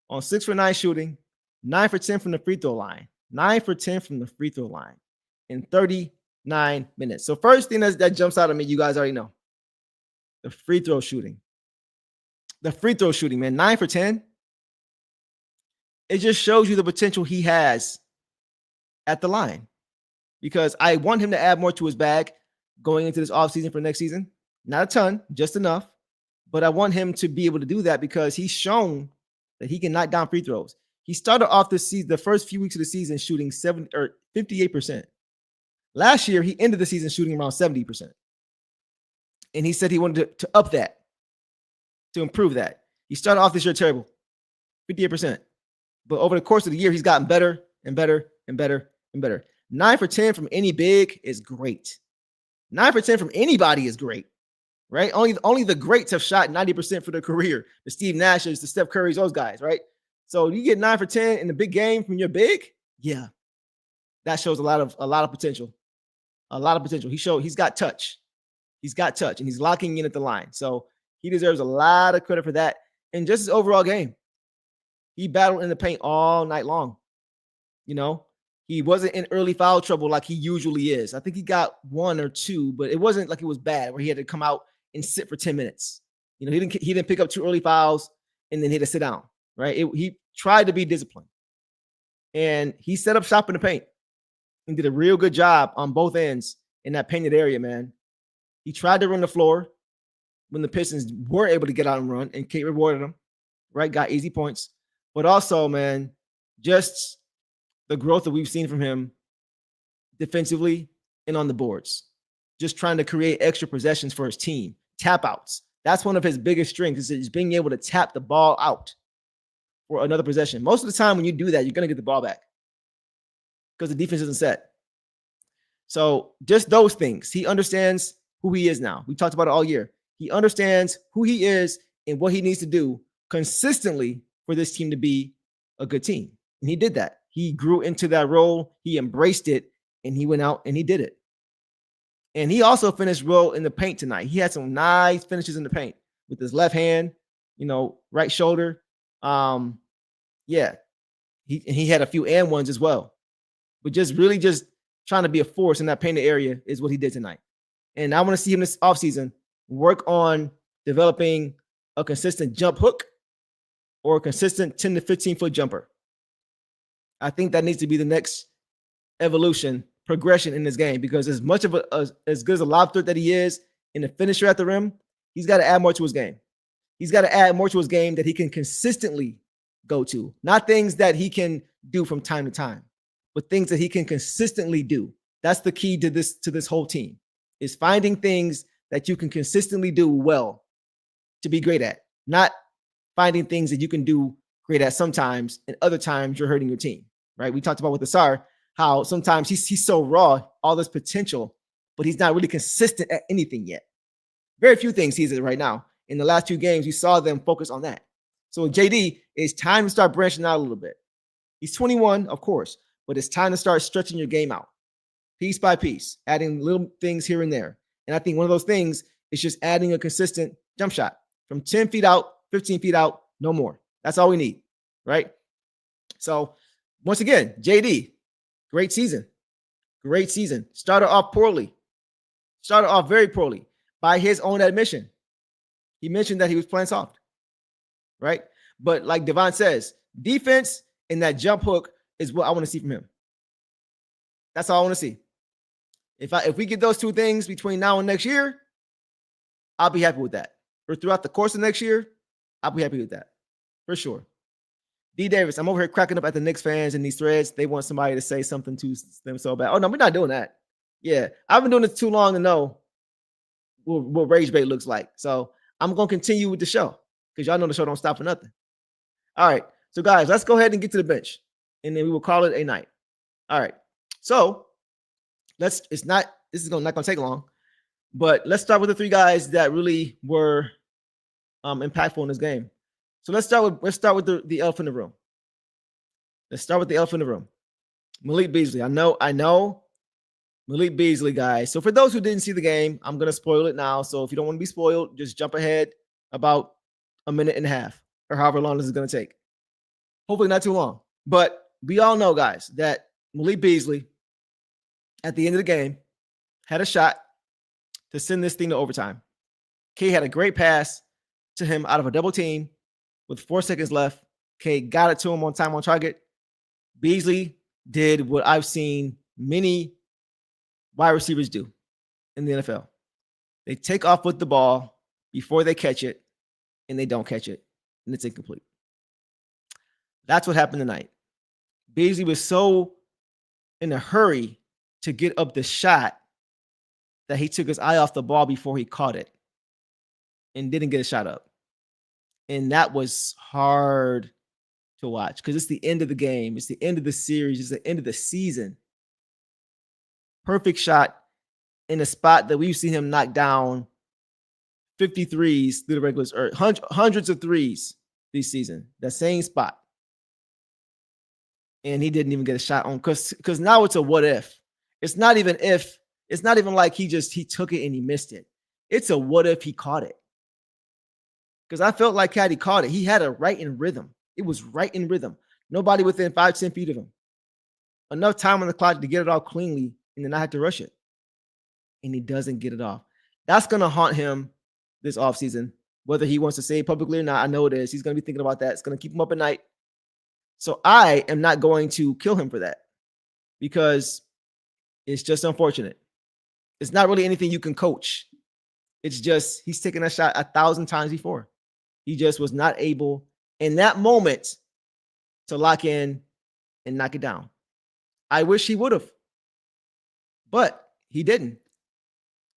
on 6 for 9 shooting, 9 for 10 from the free throw line, 9 for 10 from the free throw line in 39 minutes. So first thing that jumps out at me, you guys already know, the free throw shooting. The free throw shooting, man, 9 for 10. It just shows you the potential he has at the line, because I want him to add more to his bag going into this offseason for next season. Not a ton, just enough. But I want him to be able to do that because he's shown that he can knock down free throws. He started off the season, the first few weeks of the season, shooting 58%. Last year, he ended the season shooting around 70%. And he said he wanted to up that, to improve that. He started off this year terrible, 58%. But over the course of the year, he's gotten better and better and better and better. 9 for 10 from any big is great. 9 for 10 from anybody is great, right? Only the greats have shot 90% for their career. The Steve Nashes, the Steph Currys, those guys, right? So you get 9 for 10 in the big game from your big, yeah, that shows a lot of potential. A lot of potential. He's got touch. He's got touch, and he's locking in at the line. So he deserves a lot of credit for that. And just his overall game, he battled in the paint all night long. You know, he wasn't in early foul trouble like he usually is. I think he got 1 or 2, but it wasn't like it was bad where he had to come out and sit for 10 minutes. You know, he didn't pick up 2 early fouls and then he had to sit down, right? He tried to be disciplined. And he set up shop in the paint and did a real good job on both ends in that painted area, man. He tried to run the floor when the Pistons were able to get out and run, and Kate rewarded him, right? Got easy points. But also, man, just the growth that we've seen from him defensively and on the boards. Just trying to create extra possessions for his team. Tap outs. That's one of his biggest strengths, is being able to tap the ball out for another possession. Most of the time when you do that, you're going to get the ball back because the defense isn't set. So just those things. He understands who he is now. We talked about it all year. He understands who he is and what he needs to do consistently for this team to be a good team. And he did that. He grew into that role. He embraced it, and he went out and he did it. And he also finished well in the paint tonight. He had some nice finishes in the paint with his left hand, right shoulder. Yeah, he had a few and ones as well. But just really just trying to be a force in that painted area is what he did tonight. And I want to see him this offseason work on developing a consistent jump hook or a consistent 10 to 15-foot jumper. I think that needs to be the next progression in this game, because as much of as good as a lob threat that he is in the finisher at the rim, he's got to add more to his game. He's got to add more to his game that he can consistently go to, not things that he can do from time to time, but things that he can consistently do. That's the key to this whole team, is finding things that you can consistently do well to be great at, not finding things that you can do great at sometimes and other times you're hurting your team, right? We talked about with Asar how sometimes he's so raw, all this potential, but he's not really consistent at anything yet. Very few things he's at right now. In the last 2 games, you saw them focus on that. So JD, it's time to start branching out a little bit. He's 21, of course, but it's time to start stretching your game out piece by piece, adding little things here and there. And I think one of those things is just adding a consistent jump shot from 10 feet out, 15 feet out, no more. That's all we need, right? So once again, JD, great season. Great season. Started off poorly. Started off very poorly by his own admission. He mentioned that he was playing soft, right? But like Devon says, defense and that jump hook is what I want to see from him. That's all I want to see. If we get those 2 things between now and next year, I'll be happy with that. Or throughout the course of next year, I'll be happy with that. For sure. D. Davis, I'm over here cracking up at the Knicks fans in these threads. They want somebody to say something to them so bad. Oh, no, we're not doing that. Yeah, I've been doing this too long to know what rage bait looks like. So I'm going to continue with the show because y'all know the show don't stop for nothing. All right. So, guys, let's go ahead and get to the bench, and then we will call it a night. All right. So this is not going to take long, but let's start with the 3 guys that really were impactful in this game. So let's start with the elephant in the room. Let's start with the elephant in the room. Malik Beasley. I know Malik Beasley, guys. So for those who didn't see the game, I'm going to spoil it now. So if you don't want to be spoiled, just jump ahead about a minute and a half or however long this is going to take. Hopefully not too long. But we all know, guys, that Malik Beasley at the end of the game had a shot to send this thing to overtime. K had a great pass to him out of a double team with 4 seconds left. K got it to him on time on target. Beasley did what I've seen many wide receivers do in the NFL. They take off with the ball before they catch it, and they don't catch it, and it's incomplete. That's what happened tonight. Beasley was so in a hurry to get up the shot that he took his eye off the ball before he caught it and didn't get a shot up. And that was hard to watch because it's the end of the game. It's the end of the series. It's the end of the season. Perfect shot in a spot that we've seen him knock down 53s through the regulars, or hundreds of threes this season. That same spot. And he didn't even get a shot on because now it's a what if. It's not even if It's not even like he took it and he missed it. It's a what if he caught it. Because I felt like had he caught it, he had it right in rhythm. It was right in rhythm. Nobody within 5-10 feet of him. Enough time on the clock to get it off cleanly and then not have to rush it. And he doesn't get it off. That's going to haunt him this offseason, whether he wants to say it publicly or not. I know it is. He's going to be thinking about that. It's going to keep him up at night. So I am not going to kill him for that because it's just unfortunate. It's not really anything you can coach. It's just he's taken a shot 1,000 times before. He just was not able in that moment to lock in and knock it down. I wish he would have, but he didn't.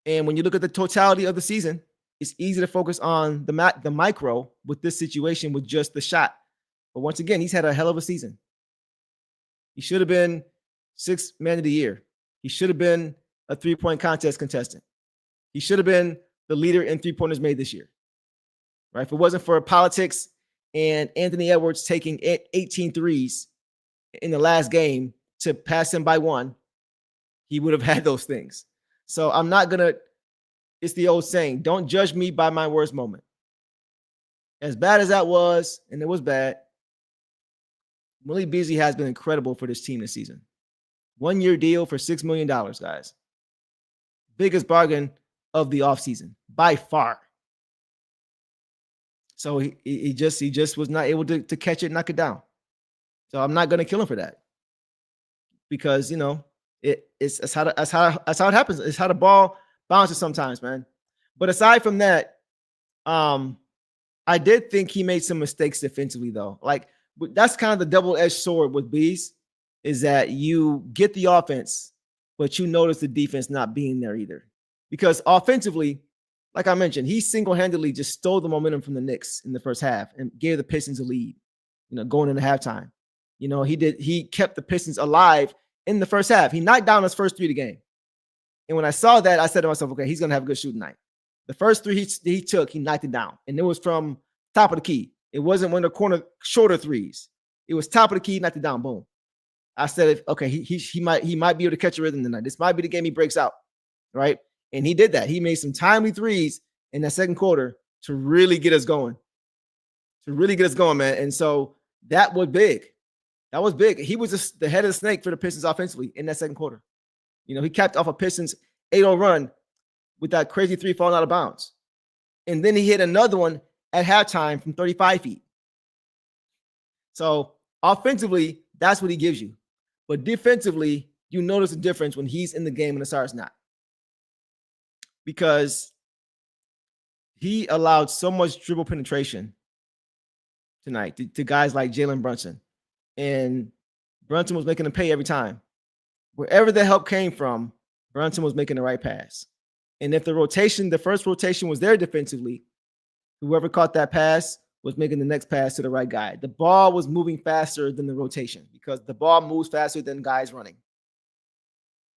And when you look at the totality of the season, it's easy to focus on the micro with this situation with just the shot. But once again, he's had a hell of a season. He should have been 6th man of the year. He should have been a 3-point contest contestant. He should have been the leader in 3-pointers made this year. Right? If it wasn't for politics and Anthony Edwards taking 18 threes in the last game to pass him by 1, he would have had those things. So I'm not going to, it's the old saying, don't judge me by my worst moment. As bad as that was, and it was bad, Malik Beasley has been incredible for this team this season. 1-year deal for $6 million, guys. Biggest bargain of the offseason by far. So he just was not able to catch it, knock it down. So I'm not going to kill him for that because, it's how it happens. It's how the ball bounces sometimes, man. But aside from that, I did think he made some mistakes defensively, though. Like, that's kind of the double-edged sword with Bees, is that you get the offense, but you notice the defense not being there either. Because offensively, like I mentioned, he single-handedly just stole the momentum from the Knicks in the first half and gave the Pistons a lead, going into halftime. He kept the Pistons alive in the first half. He knocked down his first 3 of the game. And when I saw that, I said to myself, okay, he's going to have a good shooting night. The first 3 he took, he knocked it down. And it was from top of the key. It wasn't one of the corner shorter threes. It was top of the key, knocked it down, boom. I said, okay, he might be able to catch a rhythm tonight. This might be the game he breaks out, right? And he did that. He made some timely threes in that second quarter to really get us going. Man. And so that was big. That was big. He was just the head of the snake for the Pistons offensively in that second quarter. He capped off a Pistons 8-0 run with that crazy 3 falling out of bounds. And then he hit another one at halftime from 35 feet. So offensively, that's what he gives you. But defensively, you notice the difference when he's in the game and Asar's not. Because he allowed so much dribble penetration tonight to guys like Jalen Brunson. And Brunson was making them pay every time. Wherever the help came from, Brunson was making the right pass. And if the first rotation was there defensively, whoever caught that pass was making the next pass to the right guy. The ball was moving faster than the rotation because the ball moves faster than guys running.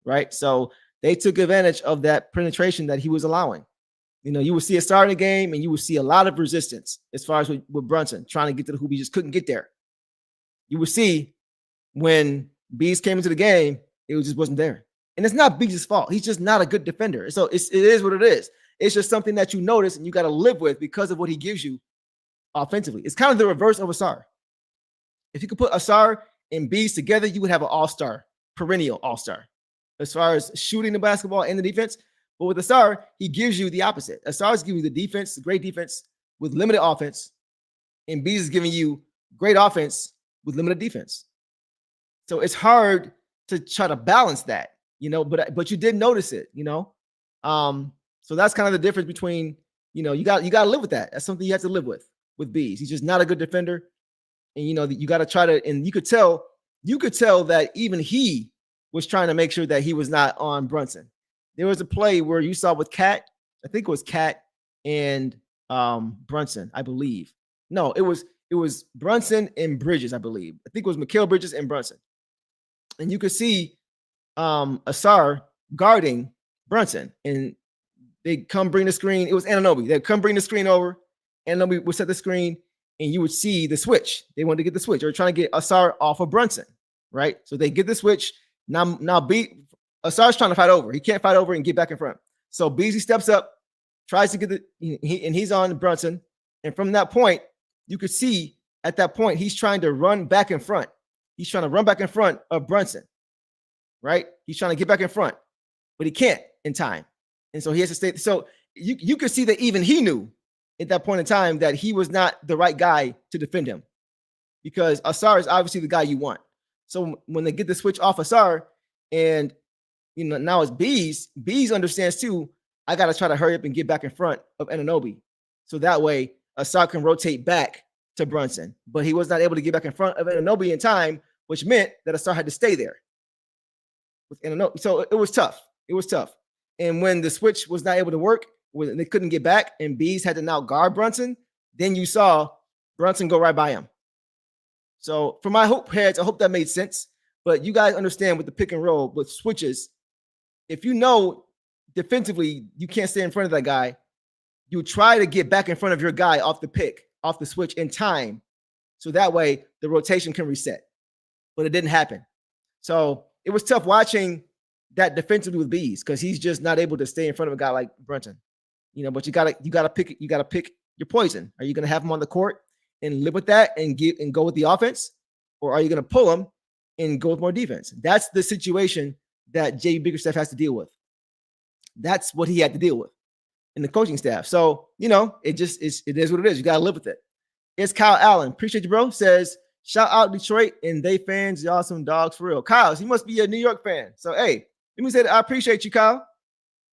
Right? So they took advantage of that penetration that he was allowing. You would see a start in the game and you would see a lot of resistance as far as with Brunson trying to get to the hoop. He just couldn't get there. You would see when Bees came into the game, it just wasn't there. And it's not Bees' fault. He's just not a good defender. So it is what it is. It's just something that you notice and you got to live with because of what he gives you offensively. It's kind of the reverse of Asar. If you could put Asar and Bees together, you would have an all-star, perennial all-star, as far as shooting the basketball and the defense. But with Asar, he gives you the opposite. Asar is giving you the defense, the great defense with limited offense, and Bees is giving you great offense with limited defense. So it's hard to try to balance that, but you did notice it, So that's kind of the difference between, you got to live with that. That's something you have to live with Bees. He's just not a good defender. And, you got to try to, and you could tell that even he was trying to make sure that he was not on Brunson. There was a play where you saw with Cat, I think it was Cat and Brunson, I believe. No, it was Brunson and Bridges, I believe. I think it was Mikal Bridges and Brunson. And you could see Asar guarding Brunson. And they come bring the screen. It was Anunoby. They'd come bring the screen over. Anunoby would set the screen, and you would see the switch. They wanted to get the switch. They were trying to get Asar off of Brunson, right? So they get the switch. Now Asar's trying to fight over. He can't fight over and get back in front. So Beasley steps up, tries to get and he's on Brunson. And from that point, you could see at that point, he's trying to run back in front. He's trying to run back in front of Brunson, right? He's trying to get back in front, but he can't in time. And so he has to stay. So you could see that even he knew at that point in time that he was not the right guy to defend him, because Asar is obviously the guy you want. So when they get the switch off Asar, and now it's Bees understands too, I got to try to hurry up and get back in front of Anunoby. So that way Asar can rotate back to Brunson. But he was not able to get back in front of Anunoby in time, which meant that Asar had to stay there with Anunoby. So it was tough. It was tough. And when the switch was not able to work, when they couldn't get back and Bees had to now guard Brunson, then you saw Brunson go right by him. So for my heads, I hope that made sense. But you guys understand with the pick and roll, with switches, if you know defensively you can't stay in front of that guy, you try to get back in front of your guy off the switch in time. So that way the rotation can reset. But it didn't happen. So it was tough watching that defensively with Bees, because he's just not able to stay in front of a guy like Brunson. But you gotta pick your poison. Are you gonna have him on the court and live with that and go with the offense? Or are you gonna pull him and go with more defense? That's the situation that Jay Bickerstaff has to deal with. That's what he had to deal with in the coaching staff. So, it is what it is. You got to live with it. It's Kyle Allen. Appreciate you, bro. Says, shout out Detroit and they fans. Y'all some dogs for real. Kyle, he must be a New York fan. So, hey, let me say that I appreciate you, Kyle.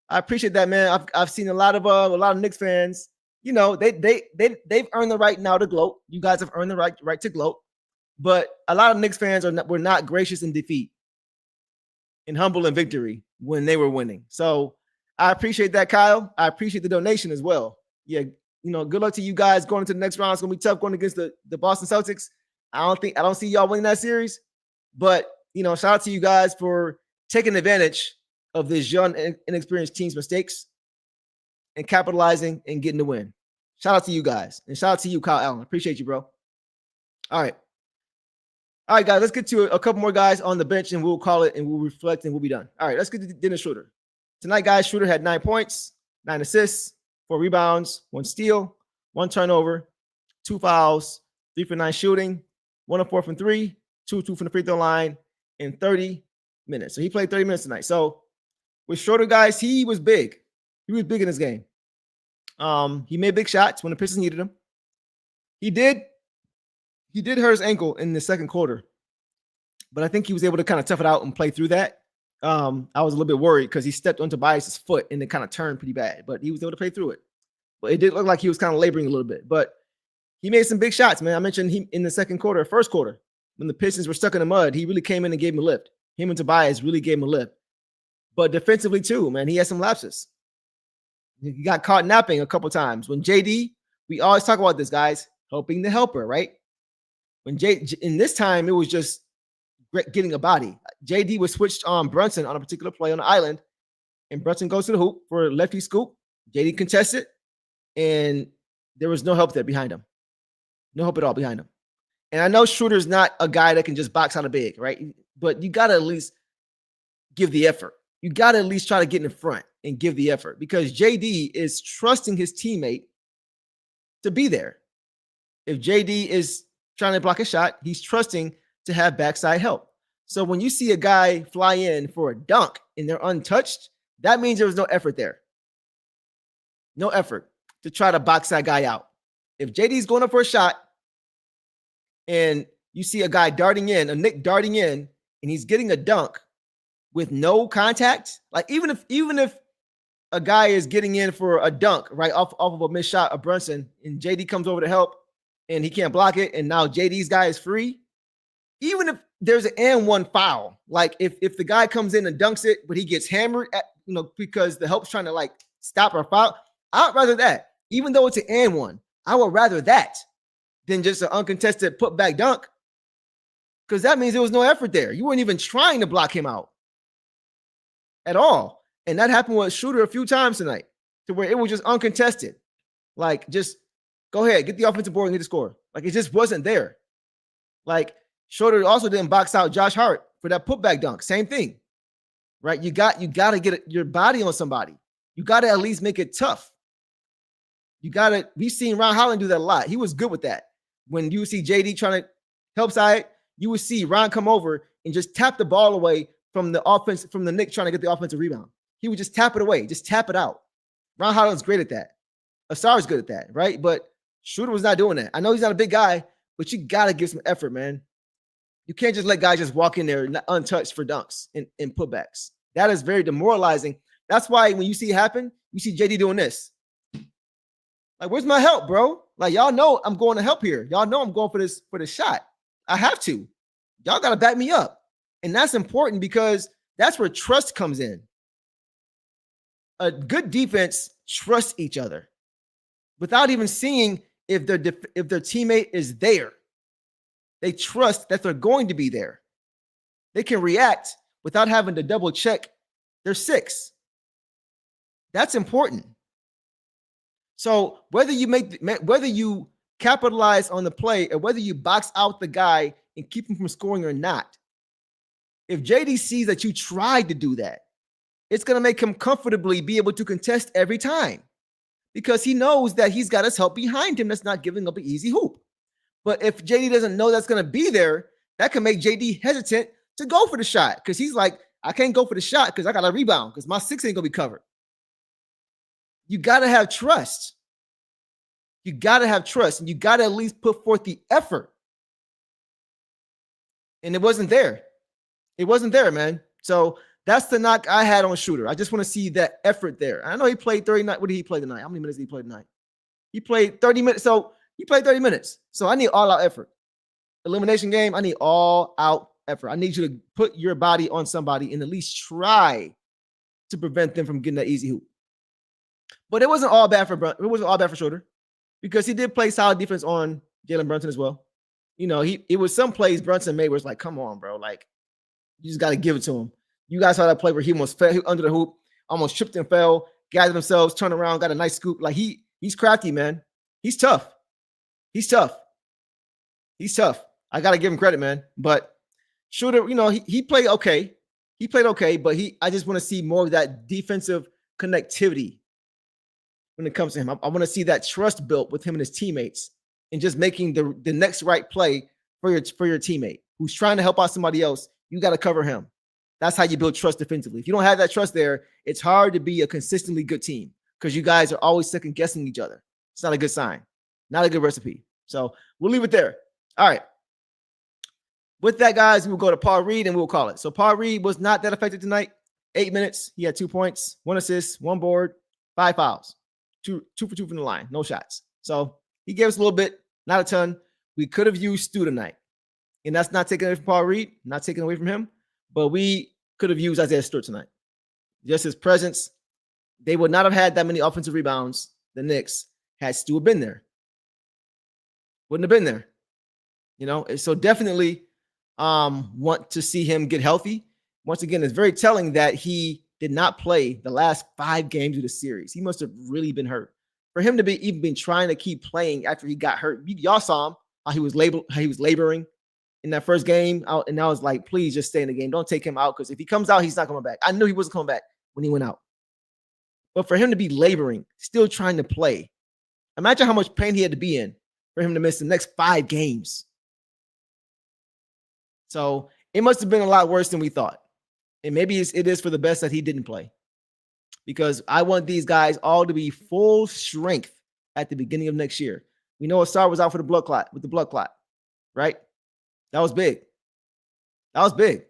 I appreciate that, man. I've seen a lot of Knicks fans. They've earned the right now to gloat. You guys have earned the right to gloat. But a lot of Knicks fans were not gracious in defeat and humble in victory when they were winning. So I appreciate that, Kyle. I appreciate the donation as well. Yeah, good luck to you guys going into the next round. It's gonna be tough going against the Boston Celtics. I don't see y'all winning that series, but shout out to you guys for taking advantage of this young, inexperienced team's mistakes and capitalizing and getting the win. Shout out to you guys, and shout out to you, Kyle Allen. Appreciate you, bro. All right, guys, let's get to a couple more guys on the bench, and we'll call it, and we'll reflect, and we'll be done. All right, let's get to Dennis Schroeder. Tonight, guys, Schroeder had 9 points, 9 assists, 4 rebounds, 1 steal, 1 turnover, 2 fouls, 3 for 9 shooting, 1 of 4 from 3, 2 from the free throw line in 30 minutes. So he played 30 minutes tonight. So with Schroeder, guys, he was big. He was big in this game. He made big shots when the Pistons needed him. He did hurt his ankle in the second quarter, but I think he was able to kind of tough it out and play through that. I was a little bit worried because he stepped on Tobias's foot and it kind of turned pretty bad, but he was able to play through it. But it did look like he was kind of laboring a little bit, but he made some big shots, man. I mentioned he in the first quarter, when the Pistons were stuck in the mud, he really came in and gave him a lift. Him and Tobias really gave him a lift. But defensively too, man, he had some lapses. He got caught napping a couple times. When JD, we always talk about this, guys, helping the helper, right? When in this time, it was just getting a body. JD was switched on Brunson on a particular play on the island, and Brunson goes to the hoop for a lefty scoop. JD contested, and there was no help there behind him. No help at all behind him. And I know Schroeder's not a guy that can just box out a big, right? But you got to at least give the effort. You got to at least try to get in front and give the effort, because JD is trusting his teammate to be there. If JD is trying to block a shot, he's trusting to have backside help. So when you see a guy fly in for a dunk and they're untouched, that means there was no effort there. No effort to try to box that guy out. If JD's going up for a shot and you see a guy darting in, a Nick darting in, and he's getting a dunk with no contact, like even if a guy is getting in for a dunk right off of a missed shot of Brunson and JD comes over to help and he can't block it, and now JD's guy is free, even if there's an and one foul, like if the guy comes in and dunks it, but he gets hammered at, because the help's trying to like stop or foul, I'd rather that. Even though it's an and one, I would rather that than just an uncontested putback dunk, because that means there was no effort there. You weren't even trying to block him out at all. And that happened with Schroeder a few times tonight, to where it was just uncontested. Like, just go ahead, get the offensive board and get the score. Like, it just wasn't there. Like, Schroeder also didn't box out Josh Hart for that putback dunk. Same thing. right? You got to get your body on somebody. You got to at least make it tough. We've seen Ron Holland do that a lot. He was good with that. When you see JD trying to help side, you would see Ron come over and just tap the ball away from the offense, from the Knicks trying to get the offensive rebound. He would just tap it away, just tap it out. Ron Holland's great at that. Asar's good at that, right? But Schroeder was not doing that. I know he's not a big guy, but you got to give some effort, man. You can't just let guys just walk in there untouched for dunks and putbacks. That is very demoralizing. That's why when you see it happen, you see JD doing this. Like, where's my help, bro? Like, y'all know I'm going to help here. Y'all know I'm going for this shot. I have to. Y'all got to back me up. And that's important because that's where trust comes in. A good defense trusts each other without even seeing if their teammate is there. They trust that they're going to be there. They can react without having to double check their six. That's important. So whether you capitalize on the play or whether you box out the guy and keep him from scoring or not, if JD sees that you tried to do that, it's going to make him comfortably be able to contest every time because he knows that he's got his help behind him that's not giving up an easy hoop. But if JD doesn't know that's going to be there, that can make JD hesitant to go for the shot because he's like, I can't go for the shot because I got a rebound because my six ain't going to be covered. You got to have trust. You got to have trust, and you got to at least put forth the effort. And it wasn't there. It wasn't there, man. So that's the knock I had on Schroeder. I just want to see that effort there. I know he played 39. What did he play tonight? How many minutes did he play tonight? He played 30 minutes. So he played 30 minutes. So I need all-out effort. Elimination game, I need all-out effort. I need you to put your body on somebody and at least try to prevent them from getting that easy hoop. But it wasn't all bad for Schroeder because he did play solid defense on Jalen Brunson as well. You know, it was some plays Brunson made where it's like, come on, bro. Like, you just got to give it to him. You guys saw that play where he almost fell under the hoop, almost tripped and fell, gathered themselves, turned around, got a nice scoop. Like, he's crafty, man. He's tough. He's tough. He's tough. I got to give him credit, man. But Schroeder, you know, he played okay. He played okay, but I just want to see more of that defensive connectivity when it comes to him. I want to see that trust built with him and his teammates and just making the next right play for your teammate who's trying to help out somebody else. You got to cover him. That's how you build trust defensively. If you don't have that trust there, it's hard to be a consistently good team because you guys are always second guessing each other. It's not a good sign, not a good recipe. So we'll leave it there. All right. With that, guys, we'll go to Paul Reed and we'll call it. So Paul Reed was not that effective tonight. 8 minutes. He had 2 points, 1 assist, 1 board, 5 fouls, 2 for 2 from the line, no shots. So he gave us a little bit, not a ton. We could have used Stu tonight. And that's not taking away from Paul Reed, not taking away from him. But we could have used Isaiah Stewart tonight. Just his presence. They would not have had that many offensive rebounds, the Knicks, had Stewart been there. Wouldn't have been there. You know, so definitely want to see him get healthy. Once again, it's very telling that he did not play the last 5 games of the series. He must have really been hurt. For him to be even been trying to keep playing after he got hurt, y'all saw him how he was laboring in that first game out, and I was like, please just stay in the game. Don't take him out because if he comes out, he's not coming back. I knew he wasn't coming back when he went out. But for him to be laboring, still trying to play, imagine how much pain he had to be in for him to miss the next 5 games. So it must have been a lot worse than we thought. And maybe it is for the best that he didn't play. Because I want these guys all to be full strength at the beginning of next year. We know Asar was out for the blood clot, right? That was big. That was big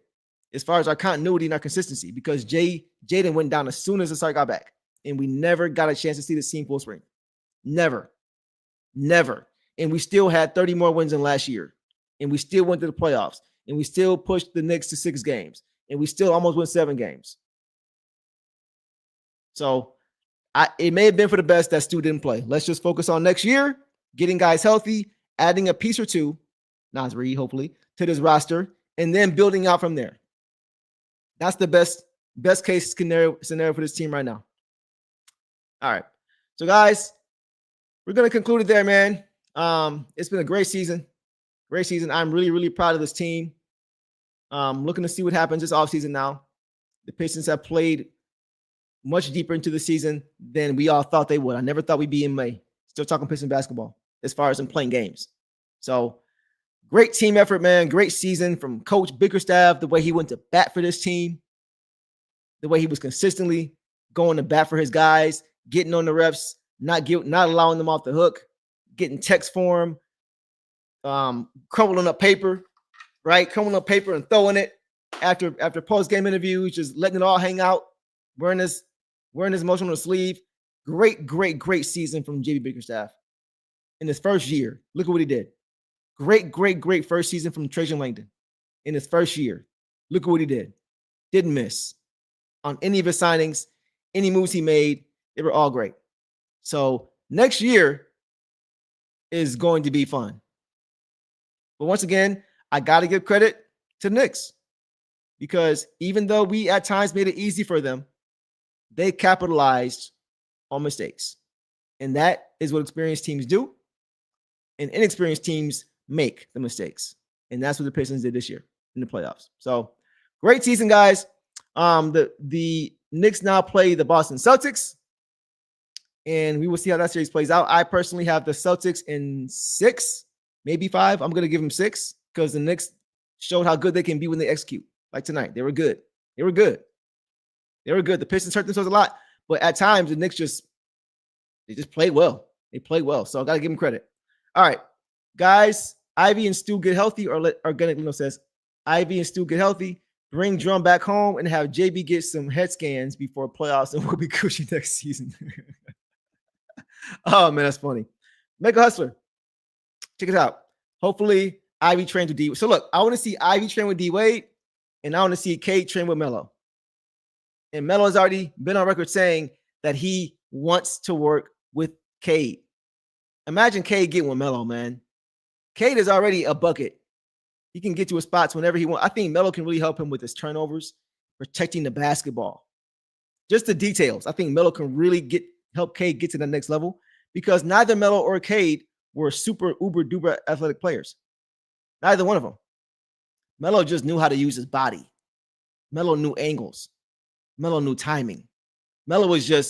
as far as our continuity and our consistency because Jaden went down as soon as Asar got back. And we never got a chance to see this team full strength. Never. And we still had 30 more wins than last year. And we still went to the playoffs. And we still pushed the Knicks to 6 games. And we still almost won 7 games. So it may have been for the best that Stu didn't play. Let's just focus on next year, getting guys healthy, adding a piece or two, not 3, hopefully, to this roster, and then building out from there. That's the best case scenario for this team right now. All right. So, guys, we're going to conclude it there, man. It's been a great season. Great season. I'm really, really proud of this team. Looking to see what happens this offseason now. The Pistons have played much deeper into the season than we all thought they would. I never thought we'd be in May. Still talking Piston basketball as far as in playing games. So great team effort, man. Great season from Coach Bickerstaff, the way he went to bat for this team, the way he was consistently going to bat for his guys, getting on the refs, not allowing them off the hook, getting text for him, crumbling up paper, right? Crumbling up paper and throwing it after post-game interviews, just letting it all hang out, wearing his emotion on the sleeve. Great season from JB Bickerstaff in his first year. Look at what he did. Great first season from Trajan Langdon in his first year. Look at what he did. Didn't miss on any of his signings, any moves he made. They were all great. So next year is going to be fun. But once again, I got to give credit to the Knicks because even though we at times made it easy for them, they capitalized on mistakes. And that is what experienced teams do. And inexperienced teams make the mistakes. And that's what the Pistons did this year in the playoffs. So great season, guys. The Knicks now play the Boston Celtics. And we will see how that series plays out. I personally have the Celtics in 6, maybe 5. I'm going to give them 6 because the Knicks showed how good they can be when they execute. Like tonight, they were good. The Pistons hurt themselves a lot, but at times the Knicks just played well. They played well, so I got to give them credit. All right, guys, Ivy and Stu get healthy. Organic Lino says, Ivy and Stu get healthy. Bring Drum back home and have JB get some head scans before playoffs, and we'll be cushy next season. Oh, man, that's funny. Make a hustler. Check it out. Hopefully, Ivy trains with D. So, look, I want to see Ivy train with D-Wade, and I want to see Cade train with Melo. And Melo has already been on record saying that he wants to work with Cade. Imagine Cade getting with Melo, man. Cade is already a bucket. He can get to his spots whenever he wants. I think Melo can really help him with his turnovers, protecting the basketball. Just the details. I think Melo can really help Cade get to the next level because neither Melo or Cade were super uber duper athletic players. Neither one of them. Melo just knew how to use his body. Melo knew angles. Melo knew timing. Melo is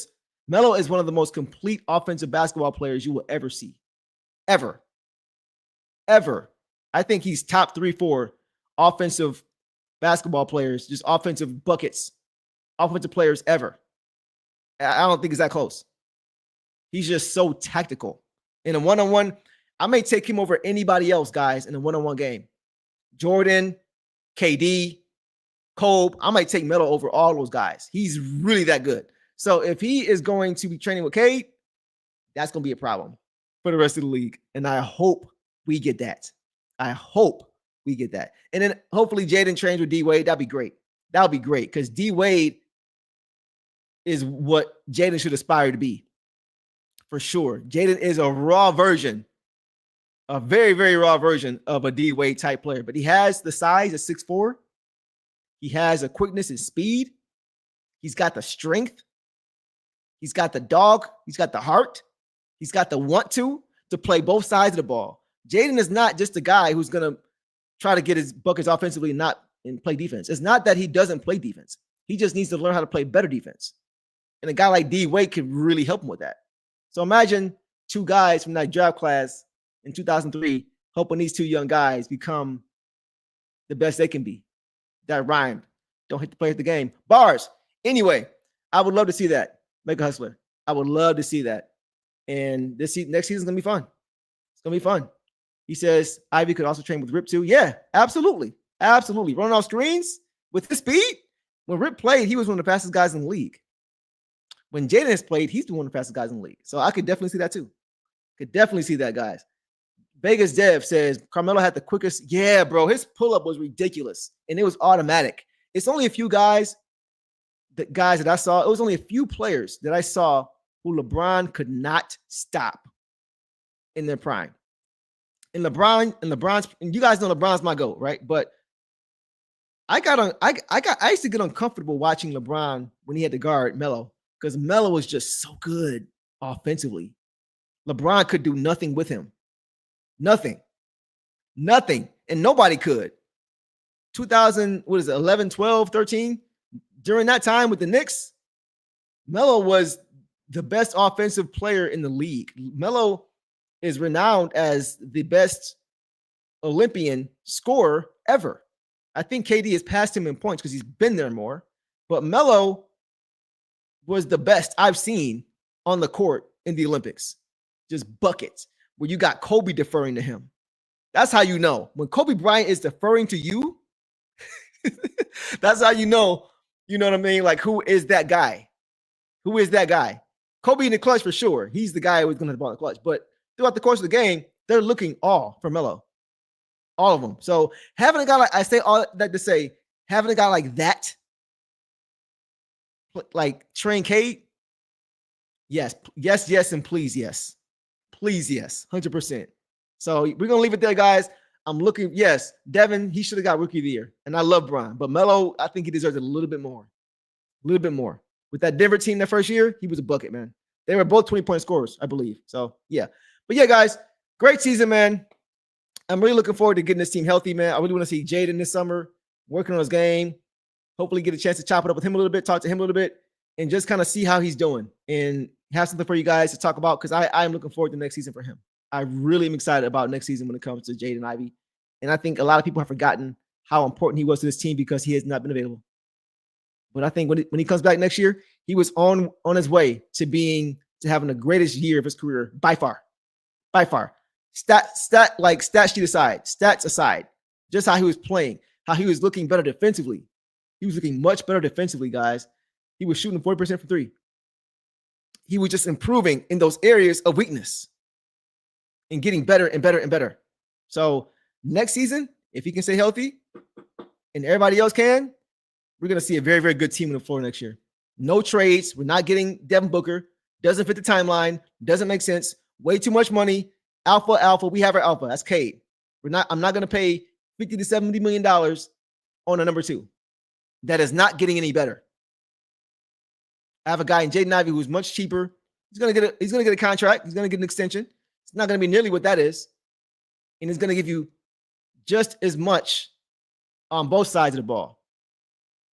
one of the most complete offensive basketball players you will ever see. Ever. I think he's top 3-4 offensive basketball players, just offensive buckets, offensive players ever. I don't think it's that close. He's just so tactical. In a one-on-one, I may take him over anybody else, guys, in a one-on-one game. Jordan, KD, Kobe, I might take Melo over all those guys. He's really that good. So if he is going to be training with Cade, that's going to be a problem for the rest of the league. And I hope we get that. And then hopefully Jaden trains with D-Wade. That'd be great. That would be great because D-Wade is what Jaden should aspire to be. For sure. Jaden is a raw version, a very, very raw version of a D-Wade type player. But he has the size of 6'4". He has a quickness and speed. He's got the strength. He's got the dog. He's got the heart. He's got the want to play both sides of the ball. Jaden is not just a guy who's going to try to get his buckets offensively and play defense. It's not that he doesn't play defense. He just needs to learn how to play better defense. And a guy like D-Wade could really help him with that. So imagine 2 guys from that draft class in 2003 helping these 2 young guys become the best they can be. That rhymed. Don't hit the play at the game. Bars. Anyway, I would love to see that. Make a hustler. I would love to see that. And next season's going to be fun. It's going to be fun. He says Ivy could also train with Rip too. Yeah, absolutely. Running off screens with his speed. When Rip played, he was one of the fastest guys in the league. When Jaden has played, he's one of the fastest guys in the league. So I could definitely see that too. Could definitely see that, guys. Vegas Dev says Carmelo had the quickest. Yeah, bro. His pull-up was ridiculous. And it was automatic. It's only a few guys that I saw. It was only a few players that I saw who LeBron could not stop in their prime. And LeBron's, and you guys know LeBron's my GOAT, right? But I used to get uncomfortable watching LeBron when he had to guard Melo because Melo was just so good offensively. LeBron could do nothing with him. Nothing. And nobody could. 11, 12, 13, during that time with the Knicks, Melo was the best offensive player in the league. Melo is renowned as the best Olympian scorer ever. I think KD has passed him in points because he's been there more. But Melo was the best I've seen on the court in the Olympics. Just buckets where you got Kobe deferring to him. That's how you know. When Kobe Bryant is deferring to you, that's how you know what I mean? Like, who is that guy? Who is that guy? Kobe in the clutch for sure. He's the guy who's going to have the ball in the clutch. But throughout the course of the game, they're looking all for Melo. All of them. So having a guy like, I say all that to say, having a guy like that, like Train Cade, yes, and please, yes. Please, yes, 100%. So we're going to leave it there, guys. I'm looking, yes, Devin, he should have got Rookie of the Year. And I love Bron. But Melo, I think he deserves a little bit more. A little bit more. With that Denver team that first year, he was a bucket, man. They were both 20-point scorers, I believe. So, yeah. But, yeah, guys, great season, man. I'm really looking forward to getting this team healthy, man. I really want to see Jaden this summer working on his game. Hopefully get a chance to chop it up with him a little bit, talk to him a little bit, and just kind of see how he's doing and have something for you guys to talk about because I am looking forward to next season for him. I really am excited about next season when it comes to Jaden Ivey. And I think a lot of people have forgotten how important he was to this team because he has not been available. But I think when he comes back next year, he was on his way to having the greatest year of his career by far. By far. Stats aside, just how he was playing, how he was looking better defensively. He was looking much better defensively, guys. He was shooting 40% from three. He was just improving in those areas of weakness and getting better and better and better. So next season, if he can stay healthy and everybody else can, we're going to see a very, very good team on the floor next year. No trades. We're not getting Devin Booker. Doesn't fit the timeline. Doesn't make sense. Way too much money. Alpha. We have our alpha. That's Cade. I'm not going to pay $50 to $70 million on a number two. That is not getting any better. I have a guy in Jaden Ivey who's much cheaper. He's going to get a contract. He's going to get an extension. It's not going to be nearly what that is. And it's going to give you just as much on both sides of the ball.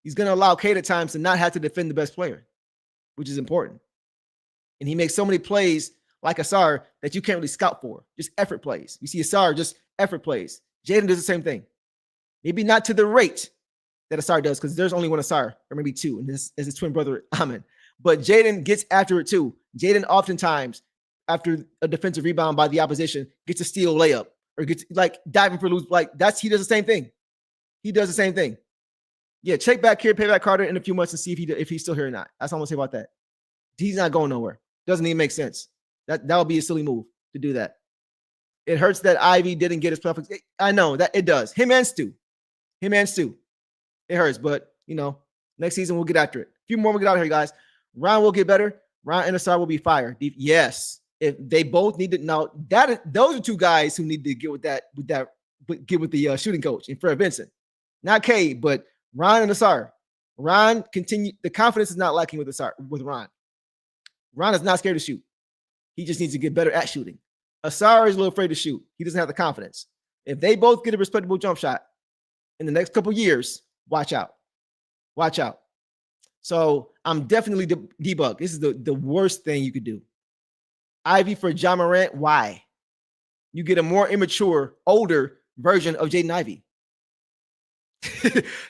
He's going to allow Cade at times to not have to defend the best player, which is important. And he makes so many plays like Asar that you can't really scout for. Just effort plays. You see Asar, just effort plays. Jaden does the same thing. Maybe not to the rate that Asar does, because there's only one Asar, or maybe two, and this is his twin brother, Amin. But Jaden gets after it too. Jaden oftentimes, after a defensive rebound by the opposition, gets a steal layup or gets like diving for loose. Like he does the same thing. He does the same thing. Yeah, check back here, pay back Carter in a few months and see if he's still here or not. That's all I'm gonna say about that. He's not going nowhere. Doesn't even make sense. That would be a silly move to do that. It hurts that Ivy didn't get his playoff. I know that it does. Him and Stu. It hurts, but next season we'll get after it. A few more we'll get out here, guys. Ron will get better. Ron and Asar will be fire. Yes, if they both need to now. Those are two guys who need to get with the shooting coach and Fred Vincent, not Cade, but Ron and Asar. Ron continue. The confidence is not lacking with Asar with Ron. Ron is not scared to shoot. He just needs to get better at shooting. Asar is a little afraid to shoot. He doesn't have the confidence. If they both get a respectable jump shot in the next couple years, watch out. Watch out. So I'm definitely debugged. This is the worst thing you could do. Ivy for Ja Morant. Why? You get a more immature, older version of Jaden Ivey.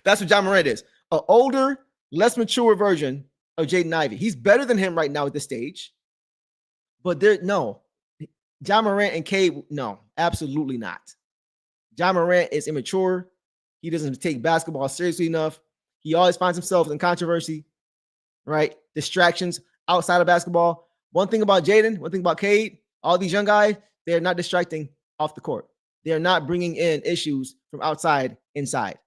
That's what Ja Morant is. An older, less mature version of Jaden Ivey. He's better than him right now at this stage. But Ja Morant and Cade, no, absolutely not. Ja Morant is immature. He doesn't take basketball seriously enough. He always finds himself in controversy, right? Distractions outside of basketball. One thing about Jaden, one thing about Cade, all these young guys, they are not distracting off the court. They are not bringing in issues from outside inside.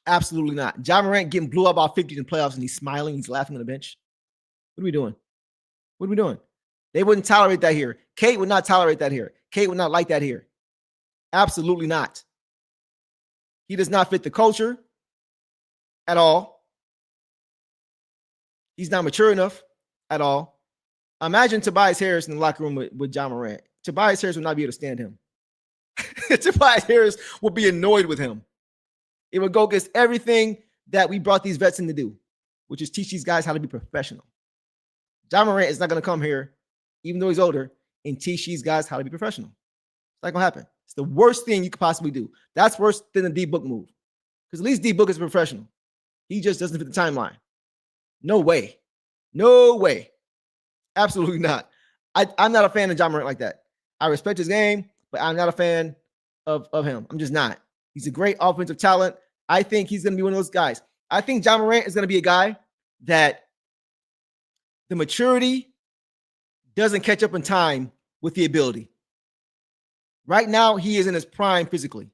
Absolutely not. Ja Morant getting blew up by 50 in the playoffs and he's smiling. He's laughing on the bench. What are we doing? What are we doing? They wouldn't tolerate that here. Cade would not tolerate that here. Cade would not like that here. Absolutely not. He does not fit the culture at all. He's not mature enough at all. Imagine Tobias Harris in the locker room with Ja Morant. Tobias Harris would not be able to stand him. Tobias Harris would be annoyed with him. It would go against everything that we brought these vets in to do, which is teach these guys how to be professional. Ja Morant is not going to come here, even though he's older, and teach these guys how to be professional. It's not going to happen. It's the worst thing you could possibly do. That's worse than the D-Book move. Because at least D-Book is professional. He just doesn't fit the timeline. No way. No way. Absolutely not. I'm not a fan of Ja Morant like that. I respect his game, but I'm not a fan of him. I'm just not. He's a great offensive talent. I think he's going to be one of those guys. I think Ja Morant is going to be a guy that the maturity doesn't catch up in time with the ability. Right now, he is in his prime physically.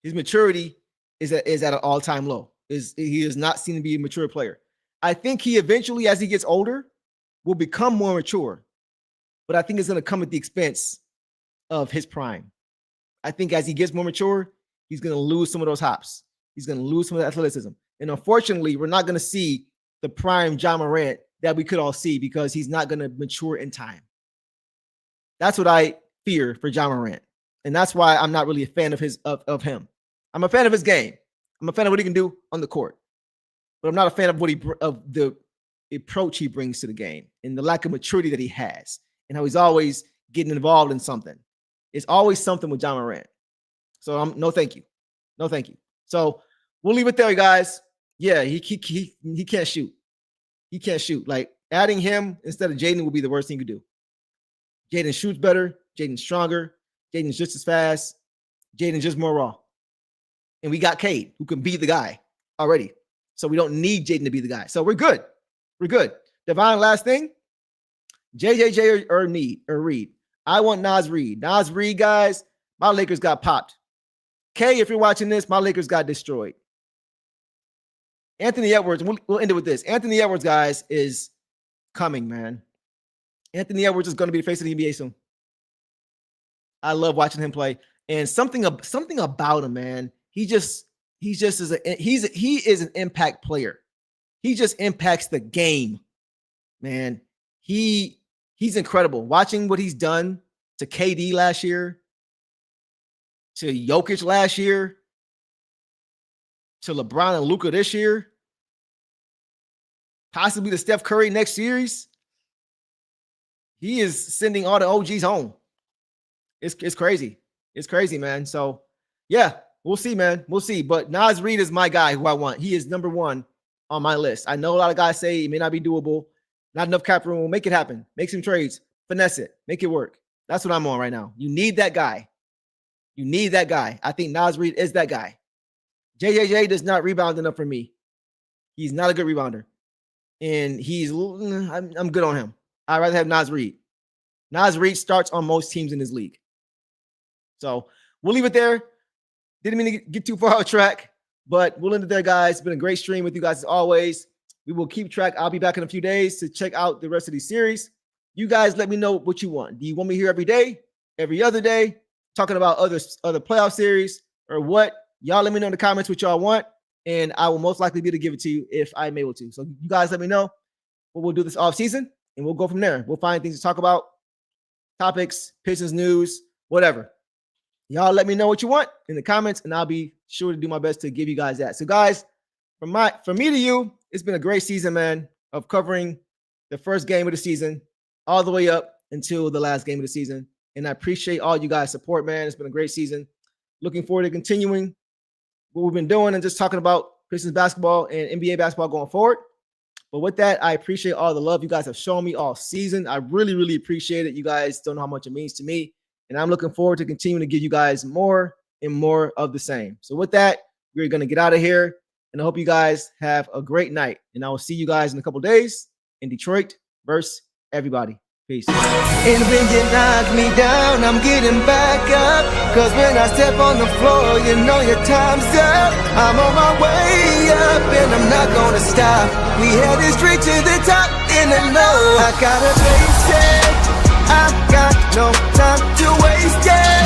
His maturity is at an all-time low. He is not seen to be a mature player. I think he eventually, as he gets older, will become more mature. But I think it's going to come at the expense of his prime. I think as he gets more mature, he's going to lose some of those hops. He's going to lose some of the athleticism. And unfortunately, we're not going to see the prime Ja Morant that we could all see because he's not going to mature in time. That's what I fear for Ja Morant. And that's why I'm not really a fan of him. I'm a fan of his game. I'm a fan of what he can do on the court. But I'm not a fan of the approach he brings to the game and the lack of maturity that he has and how he's always getting involved in something. It's always something with Ja Morant. So no, thank you. No, thank you. So we'll leave it there, guys. Yeah, he can't shoot. He can't shoot. Like adding him instead of Jaden would be the worst thing you could do. Jaden shoots better. Jaden's stronger. Jaden's just as fast. Jaden's just more raw. And we got Cade, who can be the guy already. So we don't need Jaden to be the guy. So we're good. We're good. Devon, last thing. JJJ or Reed. I want Naz Reid. Naz Reid, guys, my Lakers got popped. Kay, if you're watching this, my Lakers got destroyed. Anthony Edwards, we'll end it with this. Anthony Edwards, guys, is coming, man. Anthony Edwards is going to be the face of the NBA soon. I love watching him play. And something about him, man. He is an impact player. He just impacts the game, man. He's incredible. Watching what he's done to KD last year, to Jokic last year, to LeBron and Luka this year, possibly to Steph Curry next series. He is sending all the OGs home. It's crazy. It's crazy, man. So, yeah, we'll see, man. We'll see. But Naz Reid is my guy who I want. He is number one on my list. I know a lot of guys say it may not be doable. Not enough cap room. We'll make it happen. Make some trades. Finesse it. Make it work. That's what I'm on right now. You need that guy. You need that guy. I think Naz Reid is that guy. JJJ does not rebound enough for me. He's not a good rebounder. And I'm good on him. I'd rather have Naz Reid. Naz Reid starts on most teams in this league. So we'll leave it there. Didn't mean to get too far off track, but we'll end it there, guys. It's been a great stream with you guys as always. We will keep track. I'll be back in a few days to check out the rest of these series. You guys let me know what you want. Do you want me here every day, every other day, talking about other playoff series or what? Y'all let me know in the comments what y'all want, and I will most likely be able to give it to you if I'm able to. So you guys let me know what we'll do this off season, and we'll go from there. We'll find things to talk about, topics, Pistons news, whatever. Y'all let me know what you want in the comments, and I'll be sure to do my best to give you guys that. So, guys, from me to you, it's been a great season, man, of covering the first game of the season all the way up until the last game of the season. And I appreciate all you guys' support, man. It's been a great season. Looking forward to continuing what we've been doing and just talking about Pistons basketball and NBA basketball going forward. But with that, I appreciate all the love you guys have shown me all season. I really, really appreciate it. You guys don't know how much it means to me. And I'm looking forward to continuing to give you guys more and more of the same. So with that, we're going to get out of here. And I hope you guys have a great night. And I will see you guys in a couple days in Detroit versus everybody. Peace. And when you knock me down, I'm getting back up. Cause when I step on the floor, you know your time's up. I'm on my way up and I'm not gonna stop. We headed straight to the top in the know. I gotta face it. I got no time to waste it.